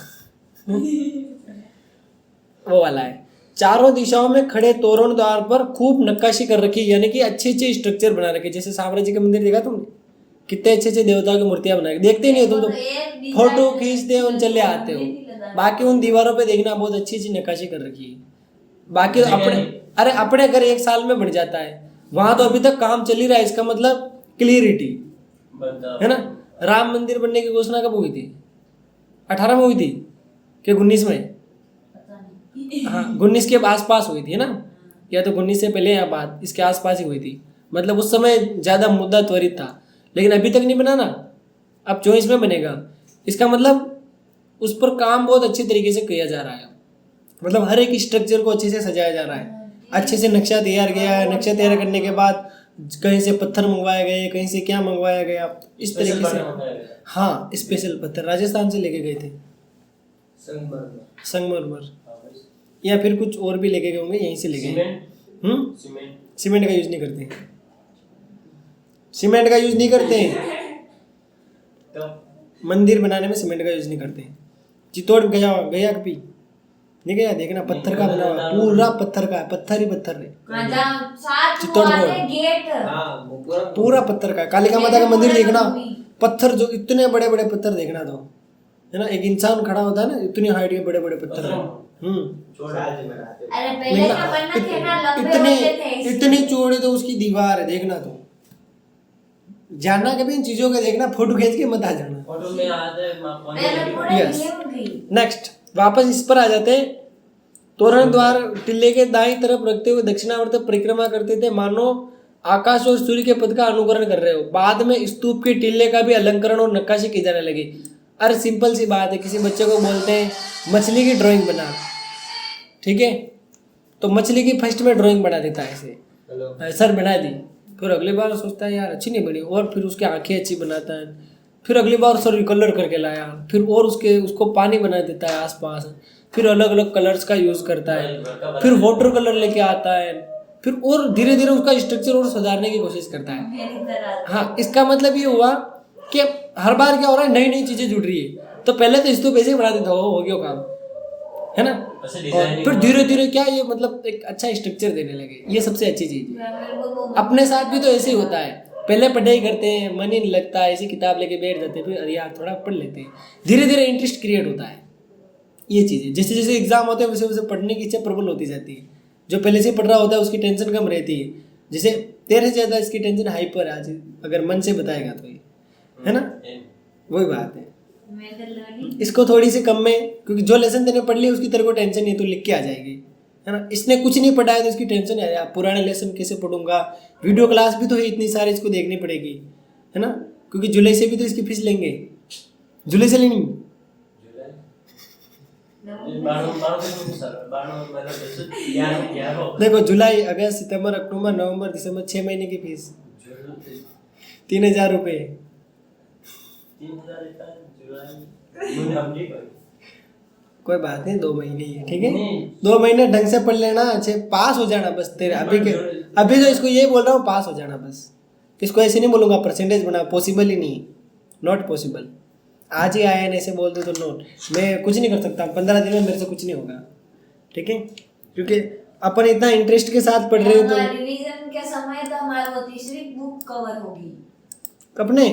वो वाला है। चारों दिशाओं में खड़े तोरण द्वार पर खूब नक्काशी कर रखी, यानी कि अच्छे अच्छे स्ट्रक्चर बना रखे। जैसे सावरा जी का मंदिर देखा तुमने, कितने अच्छे अच्छे देवताओं की मूर्तियां बनाई, देखते ही नहीं हो तुम तो फोटो खींचते हो चले आते हो। बाकी उन दीवारों पे देखना, बहुत अच्छी अच्छी नक्काशी कर रखी है। बाकी अपने घर 1 साल में बन जाता है, वहां तो अभी तक काम चल ही रहा है। इसका मतलब क्लियरिटी है ना। राम मंदिर बनने की घोषणा कब हुई थी? 18 में हुई थी कि 19 में? हाँ, 19 के आसपास हुई थी ना, या तो 19 से पहले या बाद, इसके आसपास ही हुई थी। मतलब उस समय ज्यादा मुद्दा त्वरित था, लेकिन अभी तक नहीं बना ना, अब 24 में बनेगा। इसका मतलब उस पर काम बहुत अच्छे तरीके से किया जा रहा है। मतलब हर एक स्ट्रक्चर को अच्छे से सजाया जा रहा है, अच्छे से नक्शा तैयार किया है। नक्शा तैयार करने के बाद कहीं से पत्थर मंगवाए गए, कहीं से क्या मंगवाया गया, इस तरीके से। हाँ, स्पेशल पत्थर राजस्थान से लेके गए थे, संगमरमर, या फिर कुछ और भी लेके गए होंगे, यहीं से लेके गए। सीमेंट का यूज नहीं करते, सीमेंट का यूज नहीं करते हैं मंदिर बनाने में, सीमेंट का यूज नहीं करते। चित्तौड़ गया कभी नहीं गया? देखना, पत्थर का बना हुआ, पूरा पत्थर का है, पत्थर ही पत्थर है। चित्तौड़ पूरा पत्थर का। कालिका माता का मंदिर देखना, पत्थर जो इतने बड़े बड़े पत्थर देखना, तो है ना, एक इंसान खड़ा होता है ना, इतनी हाइट के बड़े बड़े पत्थर है। इतनी चौड़ी तो उसकी दीवार है, देखना। तो जानना कभी इन चीजों का, देखना, फोटो खींच के मत आ जाना। फोटो में यस। नेक्स्ट, वापस इस पर आ जाते हैं। तोरण द्वार टिल्ले के दाईं तरफ रखते हुए दक्षिणावर्त परिक्रमा करते थे, मानो आकाश और सूर्य के पथ का अनुकरण कर रहे हो। बाद में स्तूप के टिल्ले का भी अलंकरण और नक्काशी की जाने लगी। अरे सिंपल सी बात है, किसी बच्चे को बोलते हैं मछली की ड्राइंग बना, ठीक है, तो मछली की फर्स्ट में ड्राइंग बना देता है ऐसे, सर बना दी, फिर अगली बार सोचता है यार अच्छी नहीं बनी, और फिर उसकी आंखें अच्छी बनाता है, फिर अगली बार सर रिकलर करके लाया, फिर और उसको पानी बना देता है आसपास, फिर अलग अलग कलर्स का यूज़ करता है, फिर वाटर कलर लेके आता है, फिर और धीरे धीरे उसका स्ट्रक्चर और सुधारने की कोशिश करता है। मेरी तरह हाँ, इसका मतलब ये हुआ कि हर बार क्या हो रहा है, नई नई चीज़ें जुड़ रही है। तो पहले तो स्तूप ऐसे ही बना देता हो गया काम, है ना, और फिर धीरे धीरे क्या ये मतलब एक अच्छा स्ट्रक्चर देने लगे, ये सबसे अच्छी चीज़ है। मेरे को वो अपने साथ भी तो ऐसे ही होता है, पहले पढ़ाई करते हैं, मन ही नहीं लगता, ऐसी किताब लेके बैठ जाते हैं, फिर अरे यार थोड़ा पढ़ लेते हैं, धीरे धीरे इंटरेस्ट क्रिएट होता है। ये चीज़ है, जैसे जैसे एग्जाम होते हैं वैसे वैसे पढ़ने की इच्छा प्रबल होती जाती है। जो पहले से पढ़ रहा होता है उसकी टेंशन कम रहती है, जैसे तेरे से ज़्यादा इसकी टेंशन हाइपर है आज, अगर मन से बताएगा तो, ये है ना, वही बात है। मैं कर लर्निंग इसको थोड़ी सी कम में, क्योंकि जो लेसन तेने पढ़ लिया उसकी तेरे को टेंशन नहीं, तो लिख के आ जाएगी, है ना। इसने कुछ नहीं पढ़ा है तो इसकी टेंशन है, यार पुराने लेसन कैसे पढ़ूंगा, वीडियो क्लास भी तो है इतनी सारी, इसको देखनी पड़ेगी, है ना, क्योंकि जुलाई से भी तो इसकी फीस लेंगे, जुलाई से लेनी। देखो जुलाई, अगस्त, सितंबर, अक्टूबर, नवंबर, दिसंबर, 6 महीने की फीस 3000 रुपये। कोई बात नहीं, 2 महीने ही है, ठीक है, 2 महीने ढंग से पढ़ लेना, अच्छे पास हो जाना बस तेरे। अभी तो इसको ये बोल रहा हूँ, पास हो जाना बस, इसको ऐसे नहीं बोलूँगा परसेंटेज बना, पॉसिबल ही नहीं, नॉट पॉसिबल। आज ही आया ऐसे बोल दो तो नोट, मैं कुछ नहीं कर सकता, 15 दिन में मेरे से कुछ नहीं होगा, ठीक है, क्योंकि अपन इतना इंटरेस्ट के साथ पढ़ रहे हैं तो। रिवीजन के समय तो हमारी वो तीसरी बुक कवर होगी अपने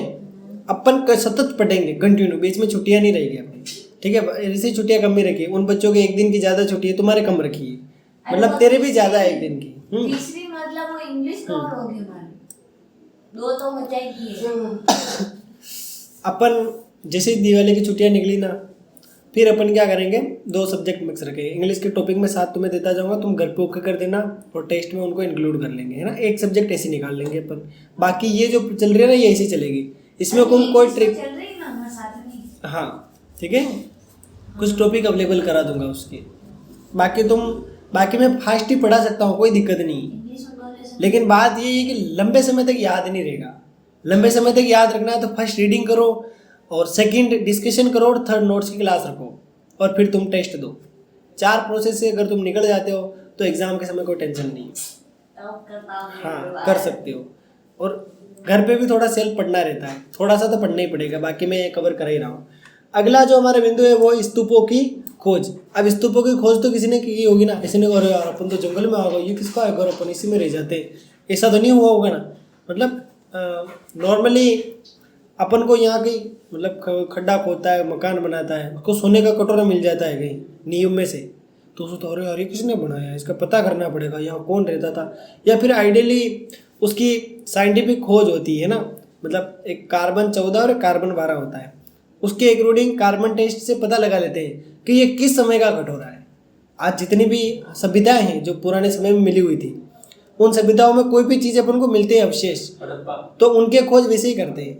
अपन सतत पढ़ेंगे कंटिन्यू, बीच में छुट्टियां नहीं रहेगी अपनी, ठीक है, ऐसी छुट्टियां कम ही रखी, उन बच्चों के 1 दिन की ज़्यादा छुट्टी है, तुम्हारे कम रखी है, मतलब तेरे भी ज़्यादा है 1 दिन की। तीसरी मतलब वो इंग्लिश कवर होगी हमारी, 2 तो हो जाएगी। अपन जैसे ही दिवाली की छुट्टियां निकली ना, फिर अपन क्या करेंगे, 2 सब्जेक्ट मिक्स रखेंगे, इंग्लिश के टॉपिक में 7 तुम्हें देता जाऊंगा, तुम घर पे ओके कर देना, और टेस्ट में उनको इंक्लूड कर लेंगे, है ना, एक सब्जेक्ट ऐसे निकाल लेंगे अपन। बाकी ये जो चल रही है ना, ये ऐसे चलेगी, इसमें कोई ट्रिक, चल रही ना हमारे साथ में। हाँ ठीक है, कुछ टॉपिक अवेलेबल करा दूंगा उसके, बाकी मैं फास्ट ही पढ़ा सकता हूँ, कोई दिक्कत नहीं, इंग्लिश में बोले से लेकिन बात ये है कि लंबे समय तक याद नहीं रहेगा। लंबे समय तक याद रखना है तो फर्स्ट रीडिंग करो, और सेकंड डिस्कशन करो, और थर्ड नोट्स की क्लास रखो, और फिर तुम टेस्ट दो। 4 प्रोसेस से अगर तुम निकल जाते हो तो एग्जाम के समय कोई टेंशन नहीं है, टॉप करता हूँ हाँ कर सकते हो। और घर पे भी थोड़ा सेल्फ पढ़ना रहता है, थोड़ा सा तो पढ़ना ही पड़ेगा, बाकी मैं कवर कर ही रहा हूँ। अगला जो हमारा बिंदु है वो स्तूपों की खोज। अब स्तूपों की खोज तो किसी ने की होगी ना, किसी ने कहा यार अपन तो जंगल में आ गए, ये किसका है घर, अपन इसी में रह जाते, ऐसा तो नहीं हुआ होगा ना। मतलब नॉर्मली अपन को यहाँ कहीं मतलब खड्डा खोदता है, मकान बनाता है, उसको सोने का कटोरा मिल जाता है कहीं नींव में से, तो उसको तो अरे यार ये किसने बनाया, इसका पता करना पड़ेगा यहाँ कौन रहता था। या फिर आइडियली उसकी साइंटिफिक खोज होती है ना, मतलब एक कार्बन 14 और एक कार्बन 12 होता है, उसके अकॉर्डिंग कार्बन टेस्ट से पता लगा लेते हैं कि ये किस समय का कटोरा है। आज जितनी भी सभ्यताएं हैं जो पुराने समय में मिली हुई थी, उन सभ्यताओं में कोई भी चीज़ अपन को मिलते हैं अवशेष, तो उनके खोज वैसे ही करते हैं,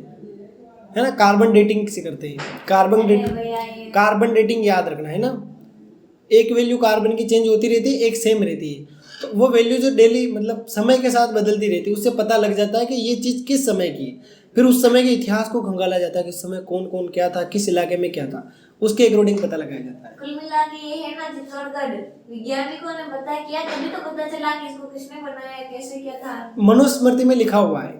है ना, कार्बन डेटिंग से करते हैं। कार्बन डेटिंग याद रखना है ना, एक वैल्यू कार्बन की चेंज होती रहती है, एक सेम रहती है, तो वो वैल्यू जो डेली मतलब समय के साथ बदलती रहती है, उससे पता लग जाता है कि ये चीज़ किस समय की है। फिर उस समय के इतिहास को खंगाला जाता है कि उस समय कौन कौन क्या था, किस इलाके में क्या था, उसके अकॉर्डिंग पता लगाया जाता है। कुल मिला के ये है ना, चित्तौड़गढ़ वैज्ञानिकों ने पता किया, तभी तो पता चला कि इसको किसने बनाया, कैसे क्या था। मनुस्मृति में लिखा हुआ है,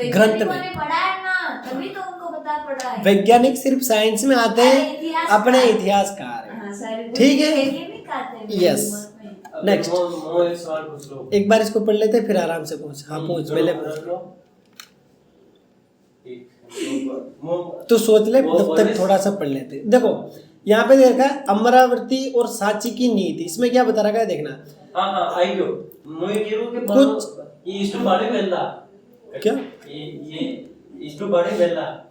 ग्रंथ में ने पढ़ा है ना, तभी तो उनको पता पड़ा है। वैज्ञानिक सिर्फ साइंस में आते हैं, अपने इतिहासकार हैं, ठीक है, यस। नेक्स्ट एक बार इसको पढ़ लेते हैं, फिर आराम से पूछ। हाँ पूछ, पहले तो सोच ले, तब तक थोड़ा सा पढ़ लेते। देखो यहाँ पे देखा है अमरावती और सांची की नीति, इसमें क्या बता रखा है देखना। क्या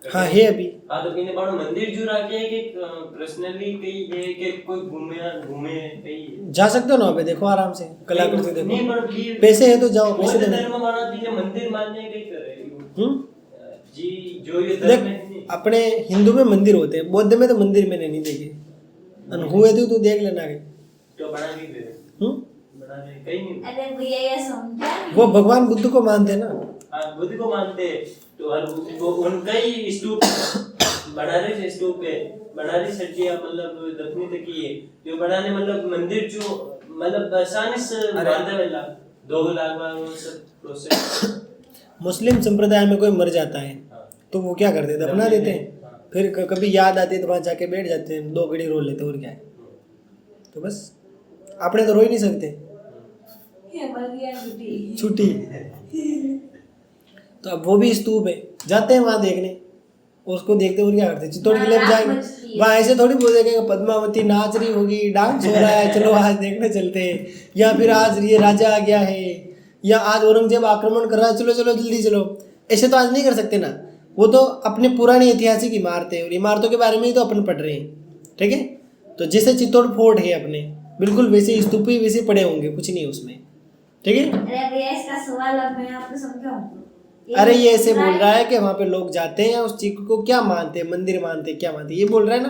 हाँ है अभी, तो इन्हें बड़ो मंदिर जो रखे कि पर्सनली कहीं ये कि कोई घूमे कहीं जा सकते हो ना अभी, देखो आराम से कलाकृति देखो, नहीं पर पैसे है तो जाओ, पैसे देना। धर्म माना दीजिए मंदिर मानने कहीं करे जी, जो ये देख अपने हिंदू में मंदिर होते हैं, बौद्ध में तो मंदिर मैंने नहीं देखे, हुए थे तो देख लेना आगे। तो बना भी बना रहे हैं, कहीं नहीं। अरे भैया ये समझा नहीं। वो भगवान बुद्ध को मानते हैं ना। हाँ, बुद्ध को मानते हैं, तो और वो उनका ही स्तूप बनारस स्तूप पे बनारस हटिया मतलब दक्षिणी तक ही है जो बनाने मतलब मंदिर जो मतलब आसानी से बांधने वाला 2 लाख वाला वो सब प्रोसेस। मुस्लिम संप्रदाय में कोई मर जाता है हाँ। तो वो क्या करते हैं, दफना देते हैं। हाँ। फिर कभी याद आती है तो वहाँ जाके बैठ जाते हैं, 2 घड़ी रो लेते हैं, और क्या है। तो बस अपने तो रो ही नहीं सकते, ये मर गया छुट्टी। छुट्टी। तो अब वो भी स्तूप है, जाते हैं वहाँ देखने, उसको देखते और क्या करते हैं, चित्तौड़ किले में जाएंगे, वहाँ ऐसे थोड़ी बोल देंगे पद्मावती नाच रही होगी, डांस हो रहा है, चलो आज देखने चलते हैं, या फिर आज ये राजा आ गया है, या आज औरंगजेब आक्रमण कर रहा है, चलो चलो जल्दी चलो। ऐसे तो आज नहीं कर सकते ना, वो तो अपने पुरानी ऐतिहासिक इमारतें और इमारतों के बारे में ही तो अपन पढ़ रहे हैं, ठीक है। तो जैसे चित्तौड़ फोर्ट है अपने, बिल्कुल वैसे स्तूप ही वैसे पड़े होंगे, कुछ नहीं उसमें, ठीक है। अरे भैया इसका सवाल अब मैं आपको समझाऊं। अरे ये ऐसे बोल रहा है कि वहाँ पे लोग जाते हैं, उस चीज को क्या मानते हैं, मंदिर मानते हैं, क्या मानते हैं, ये बोल रहा है ना।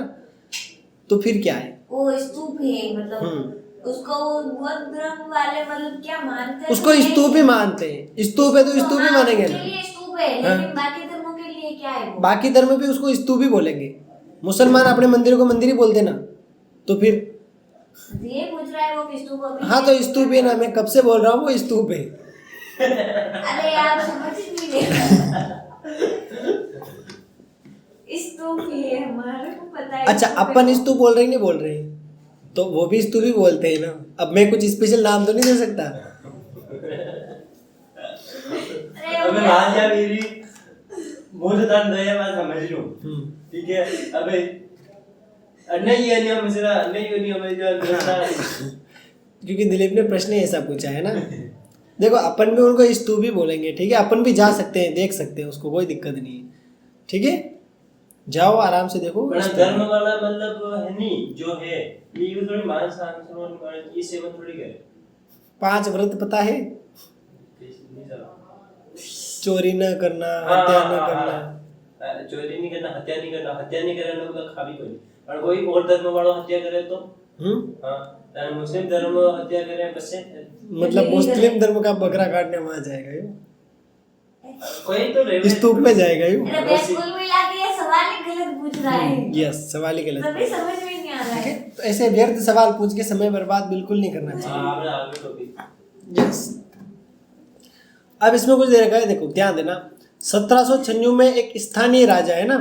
तो फिर क्या है, वो स्तूप है मतलब उसको वो बौद्ध धर्म वाले मतलब क्या मानते हैं, उसको स्तूप ही मानते हैं, स्तूप है तो स्तूप ही मानेंगे उसके ना। लिए स्तूप है, लेकिन बाकी धर्मों के लिए क्या है वो? बाकी धर्म भी उसको स्तूप ही बोलेंगे, मुसलमान अपने मंदिर को मंदिर ही बोलते ना। तो फिर ये पूछ रहा है वो स्तूप अभी। हाँ तो स्तूप है ना, मैं कब से बोल रहा हूँ वो स्तूप है। अरे आप समझ नहीं रहे। स्तूप ही है, हमारे को पता है। अच्छा अपन स्तूप बोल रहे हैं, नहीं बोल रहे हैं, तो वो भी स्तूप ही बोलते हैं ना। अब मैं कुछ स्पेशल नाम तो नहीं दे सकता। अबे राजा मेरी बहुत दर्द है, मैं समझ लूं, ठीक है। अबे नहीं है नहीं मसला नहीं होनी हमें, क्योंकि दिलीप ने प्रश्न ऐसा पूछा है ना। देखो अपन भी उनको स्तूप ही बोलेंगे, ठीक है। अपन भी जा सकते हैं, देख सकते हैं उसको, कोई दिक्कत नहीं है, ठीक है। जाओ आराम से देखो। बड़ा धर्म वाला मतलब है नहीं जो है ये थोड़ी मांस आंसर ये सेवन थोड़ी करे। 5 व्रत पता है, चोरी न करना, हत्या न करना। चोरी नहीं करना, हत्या नहीं करना, हत्या नहीं करना मतलब खा भी कोई, और कोई और धर्म वाला हत्या करे तो हाँ, मुस्लिम धर्म हत्या करे बस मतलब मुस्लिम धर्म का बकरा काटने वहां जाएगा ये, कोई तो स्तूप में जाएगा ये। अरे बिल्कुल मिला के ये सवाल ही गलत पूछ रहा है। यस, सवाल ही गलत। तभी समझ में नहीं आ रहा है। तो ऐसे व्यर्थ सवाल पूछ के समय बर्बाद बिल्कुल नहीं करना चाहिए। हाँ आपने आगे टॉपिक। यस, अब इसमें कुछ दे रखा है, देखो ध्यान देना। 1796 में एक स्थानीय राजा है ना,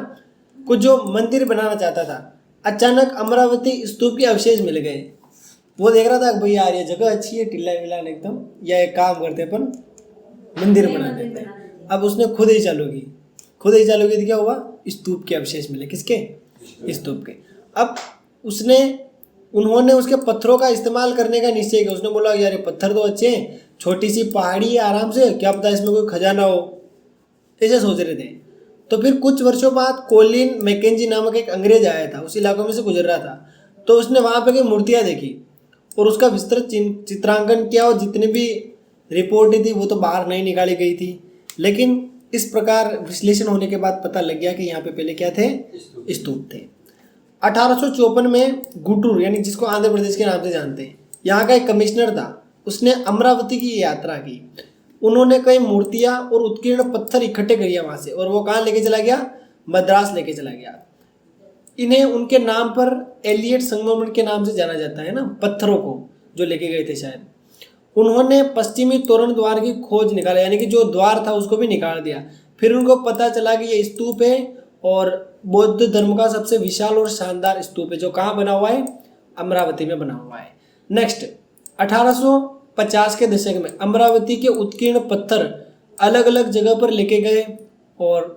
कुछ जो मंदिर बनाना चाहता था, अचानक अमरावती स्तूप के अवशेष मिल गए। वो देख रहा था भाई यार ये जगह अच्छी है, टिल्ला विला एकदम, या एक काम करते अपन मंदिर बना देते हैं। अब उसने खुद ही चालू की तो क्या हुआ, स्तूप के अवशेष मिले। किसके? स्तूप के। अब उन्होंने उसके पत्थरों का इस्तेमाल करने का निश्चय किया। उसने बोला यार ये पत्थर तो अच्छे हैं, छोटी सी पहाड़ी है, आराम से, क्या पता इसमें कोई खजाना हो, ऐसे सोच रहे थे। तो फिर कुछ वर्षों बाद कोलिन मैकेंजी नामक एक अंग्रेज आया था, उस इलाकों में से गुजर रहा था। तो उसने वहाँ पे की मूर्तियाँ देखी और उसका विस्तृत चित्रांकन किया, और जितनी भी रिपोर्टें थी वो तो बाहर नहीं निकाली गई थी। लेकिन इस प्रकार विश्लेषण होने के बाद पता लग गया कि यहाँ पे पहले क्या थे, स्तूप थे। 1854 में गुटूर, यानी जिसको आंध्र प्रदेश के नाम से जानते हैं, यहाँ का एक कमिश्नर था, उसने अमरावती की यात्रा की। उन्होंने कई मूर्तियाँ और उत्कीर्ण पत्थर इकट्ठे करिए वहाँ से, और वो कहाँ लेके चला गया, मद्रास लेके चला गया। इन्हें उनके नाम पर एलियट संगमरमर के नाम से जाना जाता है ना, पत्थरों को जो लेके गए थे शायद। उन्होंने पश्चिमी तोरण द्वार की खोज निकाला, यानी कि जो द्वार था उसको भी निकाल दिया। फिर उनको पता चला कि ये स्तूप है और बौद्ध धर्म का सबसे विशाल और शानदार स्तूप है, जो कहाँ बना हुआ है, अमरावती में बना हुआ है। नेक्स्ट 1850 के दशक में अमरावती के उत्कीर्ण पत्थर अलग अलग जगह पर लेके गए और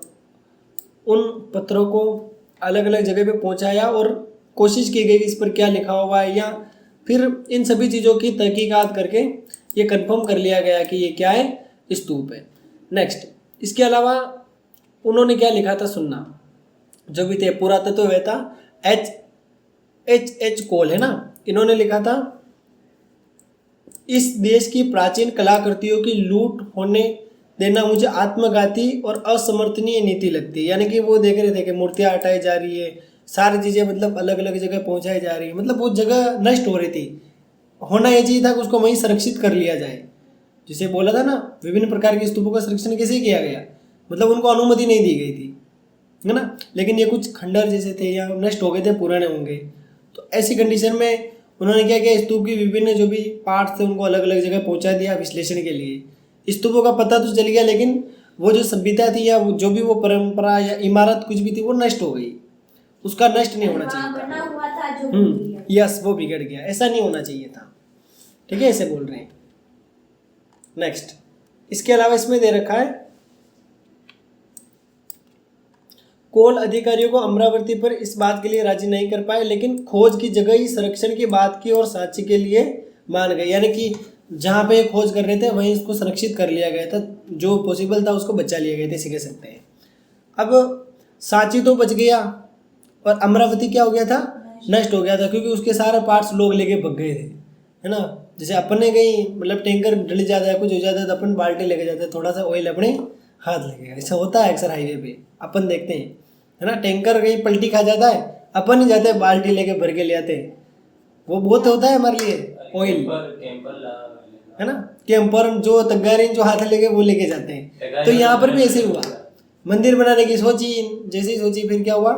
उन पत्थरों को अलग अलग जगह पे पहुंचाया और कोशिश की गई कि इस पर क्या लिखा हुआ है, या फिर इन सभी चीज़ों की तहकीकात करके ये कंफर्म कर लिया गया कि ये क्या है, स्तूप है। नेक्स्ट, इसके अलावा उन्होंने क्या लिखा था सुनना, जो भी थे पुरातत्ववेत्ता एच कोल है ना, इन्होंने लिखा था इस देश की प्राचीन कलाकृतियों की लूट होने देना मुझे आत्मघाती और असमर्थनीय नीति लगती है। यानी कि वो देख रहे थे कि मूर्तियाँ हटाई जा रही है, सारी चीज़ें मतलब अलग अलग जगह पहुंचाई जा रही है, मतलब वो जगह नष्ट हो रही थी, होना ये चाहिए था कि उसको वहीं संरक्षित कर लिया जाए। जिसे बोला था ना, विभिन्न प्रकार के स्तूपों का संरक्षण कैसे किया गया, मतलब उनको अनुमति नहीं दी गई थी, है ना। लेकिन ये कुछ खंडर जैसे थे या नष्ट हो गए थे, पुराने होंगे, तो ऐसी कंडीशन में उन्होंने क्या किया, स्तूप की विभिन्न जो भी पार्ट थे उनको अलग अलग जगह पहुंचा दिया विश्लेषण के लिए। स्तूपों का पता तो चल गया, लेकिन वो जो सभ्यता थी या वो जो भी वो परंपरा या इमारत कुछ भी थी वो नष्ट हो गई, उसका नष्ट नहीं होना चाहिए था। बना हुआ था जो यस, वो बिगड़ गया, ऐसा नहीं होना चाहिए था, ठीक है, ऐसे बोल रहे हैं। नेक्स्ट, इसके अलावा इसमें दे रखा है, कोल अधिकारियों को अमरावती पर इस बात के लिए राजी नहीं कर पाए, लेकिन खोज की जगह ही संरक्षण की बात की और सांची के लिए मान गए। यानी कि जहाँ पे खोज कर रहे थे वहीं इसको संरक्षित कर लिया गया था, जो पॉसिबल था उसको बचा लिया गया था, इसे कह सकते हैं। अब सांची तो बच गया और अमरावती क्या हो गया था, नष्ट हो गया था, क्योंकि उसके सारे पार्ट्स लोग लेके भग गए थे, है ना। जैसे अपन ने कहीं मतलब टैंकर डल जाता है, कुछ हो जाता है तो अपन बाल्टी लेके जाते हैं, थोड़ा सा ऑयल अपने हाथ लगेगा, ऐसा होता है अक्सर हाईवे पे, अपन देखते हैं, है ना। टैंकर कहीं पलटी खा जाता है, अपन ही जाते हैं बाल्टी लेके भर के ले आते हैं, वो बहुत होता है हमारे लिए ऑयल, है ना। कैंपर जो तगारी जो हाथ लेके वो लेके जाते हैं, तो यहाँ पर भी ऐसे ही हुआ। मंदिर बनाने की सोची, जैसे ही सोची फिर क्या हुआ,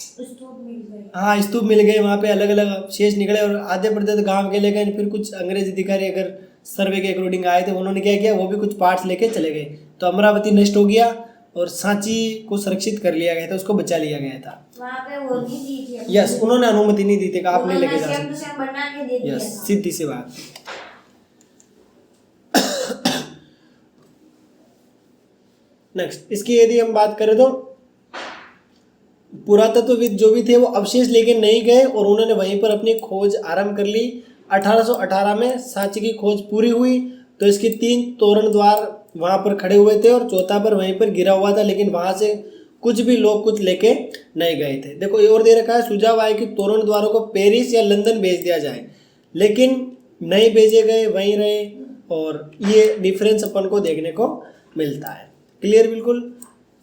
स्तूप मिल गए। हाँ, स्तूप मिल गए, वहाँ पे अलग अलग शेष निकले और आधे पड़ते तो गांव के ले गए। फिर कुछ अंग्रेज अधिकारी अगर सर्वे के अकॉर्डिंग आए थे, उन्होंने क्या किया, वो भी कुछ पार्ट्स लेके चले गए, तो अमरावती नष्ट हो गया और सांची को सुरक्षित कर लिया गया था, उसको बचा लिया गया था। वहाँ पे वो नहीं दी थी। यस, उन्होंने अनुमति नहीं दी थी कि आप नहीं लेके जा सेम टू सकते। सेम बना के दे दिया यस, था। सीधी सी बात। नेक्स्ट, इसकी यदि हम बात करें तो पुरातत्वविद जो भी थे वो अवशेष लेके नहीं गए और उन्होंने वहीं पर अपनी खोज आरंभ कर ली। 1818 में सांची की खोज पूरी हुई तो इसके 3 तोरण द्वार वहाँ पर खड़े हुए थे और चौथा पर वहीं पर गिरा हुआ था, लेकिन वहाँ से कुछ भी लोग कुछ लेके नहीं गए थे। देखो ये और दे रखा है, सुझाव आए कि तोरण द्वारों को पेरिस या लंदन भेज दिया जाए, लेकिन नहीं भेजे गए, वहीं रहे, और ये डिफरेंस अपन को देखने को मिलता है। क्लियर बिल्कुल।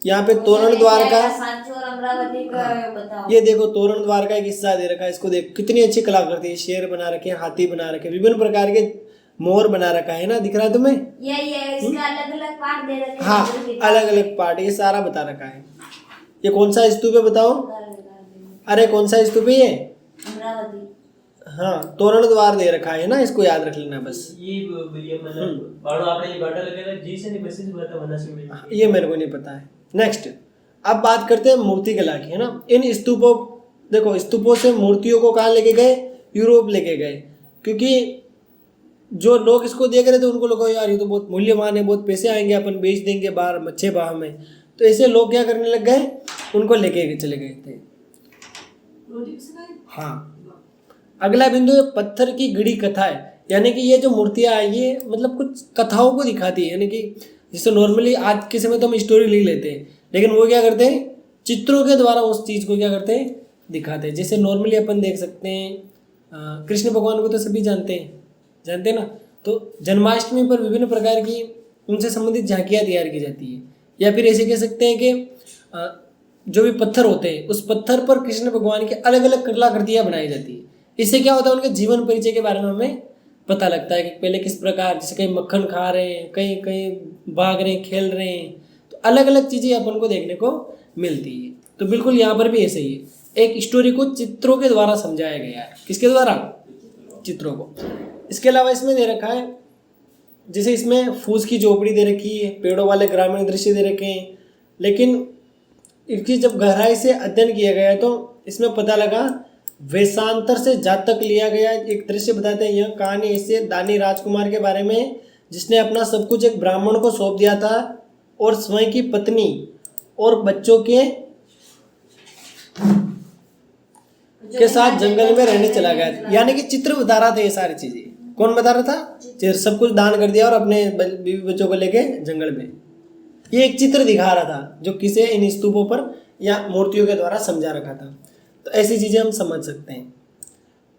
यहाँ पे तोरण द्वार का, सांची और अमरावती का बताओ। ये देखो तोरण द्वार का एक हिस्सा दे रखा है, इसको देख कितनी अच्छी कलाकृति है, शेर बना रखे हैं, हाथी बना रखे हैं, विभिन्न प्रकार के मोर बना रखा है ना, दिख रहा है तुम्हें? ये इसका अलग अलग पार्ट दे रखे हैं। हाँ, अलग अलग पार्ट, ये सारा बता रखा है। ये कौन सा स्तूप है बताओ? अरे कौन सा स्तूप है ये? अमरावती। हाँ, तोरण द्वार दे रखा है ना, इसको याद रख लेना बस। ये मतलब बाड़ो आपने ये बाटा लगेगा जी से नहीं बस बता वना से मिल, ये मेरे को नहीं पता है। नेक्स्ट, अब बात करते हैं मूर्ति कला की, है ना। इन स्तूपों, देखो स्तूपों से मूर्तियों को कहाँ लेके गए, यूरोप लेके गए, क्योंकि जो लोग इसको देख रहे थे उनको लगा यार ये तो बहुत मूल्यवान है, बहुत पैसे आएंगे, अपन बेच देंगे बाहर अच्छे भाव में, तो ऐसे लोग क्या करने लग गए, उनको लेके चले गए थे। हाँ, अगला बिंदु है पत्थर की गढ़ी कथा है, यानी कि ये जो मूर्तियाँ हैं ये मतलब कुछ कथाओं को दिखाती है, यानी कि जिससे नॉर्मली आज के समय तो हम स्टोरी लिख लेते हैं, लेकिन वो क्या करते हैं, चित्रों के द्वारा उस चीज़ को क्या करते हैं, दिखाते हैं। जैसे नॉर्मली अपन देख सकते हैं कृष्ण भगवान को तो सभी जानते हैं ना, तो जन्माष्टमी पर विभिन्न प्रकार की उनसे संबंधित झांकियाँ तैयार की जाती है, या फिर ऐसे कह सकते हैं कि जो भी पत्थर होते हैं उस पत्थर पर कृष्ण भगवान की अलग अलग कलाकृतियाँ बनाई जाती है। इससे क्या होता है, उनके जीवन परिचय के बारे में हमें पता लगता है कि पहले किस प्रकार, जैसे कहीं मक्खन खा रहे हैं, कहीं कहीं भाग रहे हैं, खेल रहे हैं, तो अलग अलग चीज़ें अपन को देखने को मिलती है। तो बिल्कुल यहाँ पर भी ऐसे ही है, एक स्टोरी को चित्रों के द्वारा समझाया गया है। किसके द्वारा? चित्रों को। इसके अलावा इसमें दे रखा है, जैसे इसमें फूस की झोपड़ी दे रखी है, पेड़ों वाले ग्रामीण दृश्य दे रखे हैं, लेकिन इनकी जब गहराई से अध्ययन किया गया तो इसमें पता लगा वेशांतर से जातक लिया गया एक दृश्य बताते हैं। यह कहानी इससे दानी राजकुमार के बारे में, जिसने अपना सब कुछ एक ब्राह्मण को सौंप दिया था और स्वयं की पत्नी और बच्चों के साथ जंगल में रहने चला गया। यानी कि चित्र बता रहा था ये सारी चीजें। कौन बता रहा था? सब कुछ दान कर दिया और अपने बीवी बच्चों को लेके जंगल में। ये एक चित्र दिखा रहा था जो किसे इन स्तूपों पर या मूर्तियों के द्वारा समझा रखा था। तो ऐसी चीजें हम समझ सकते हैं।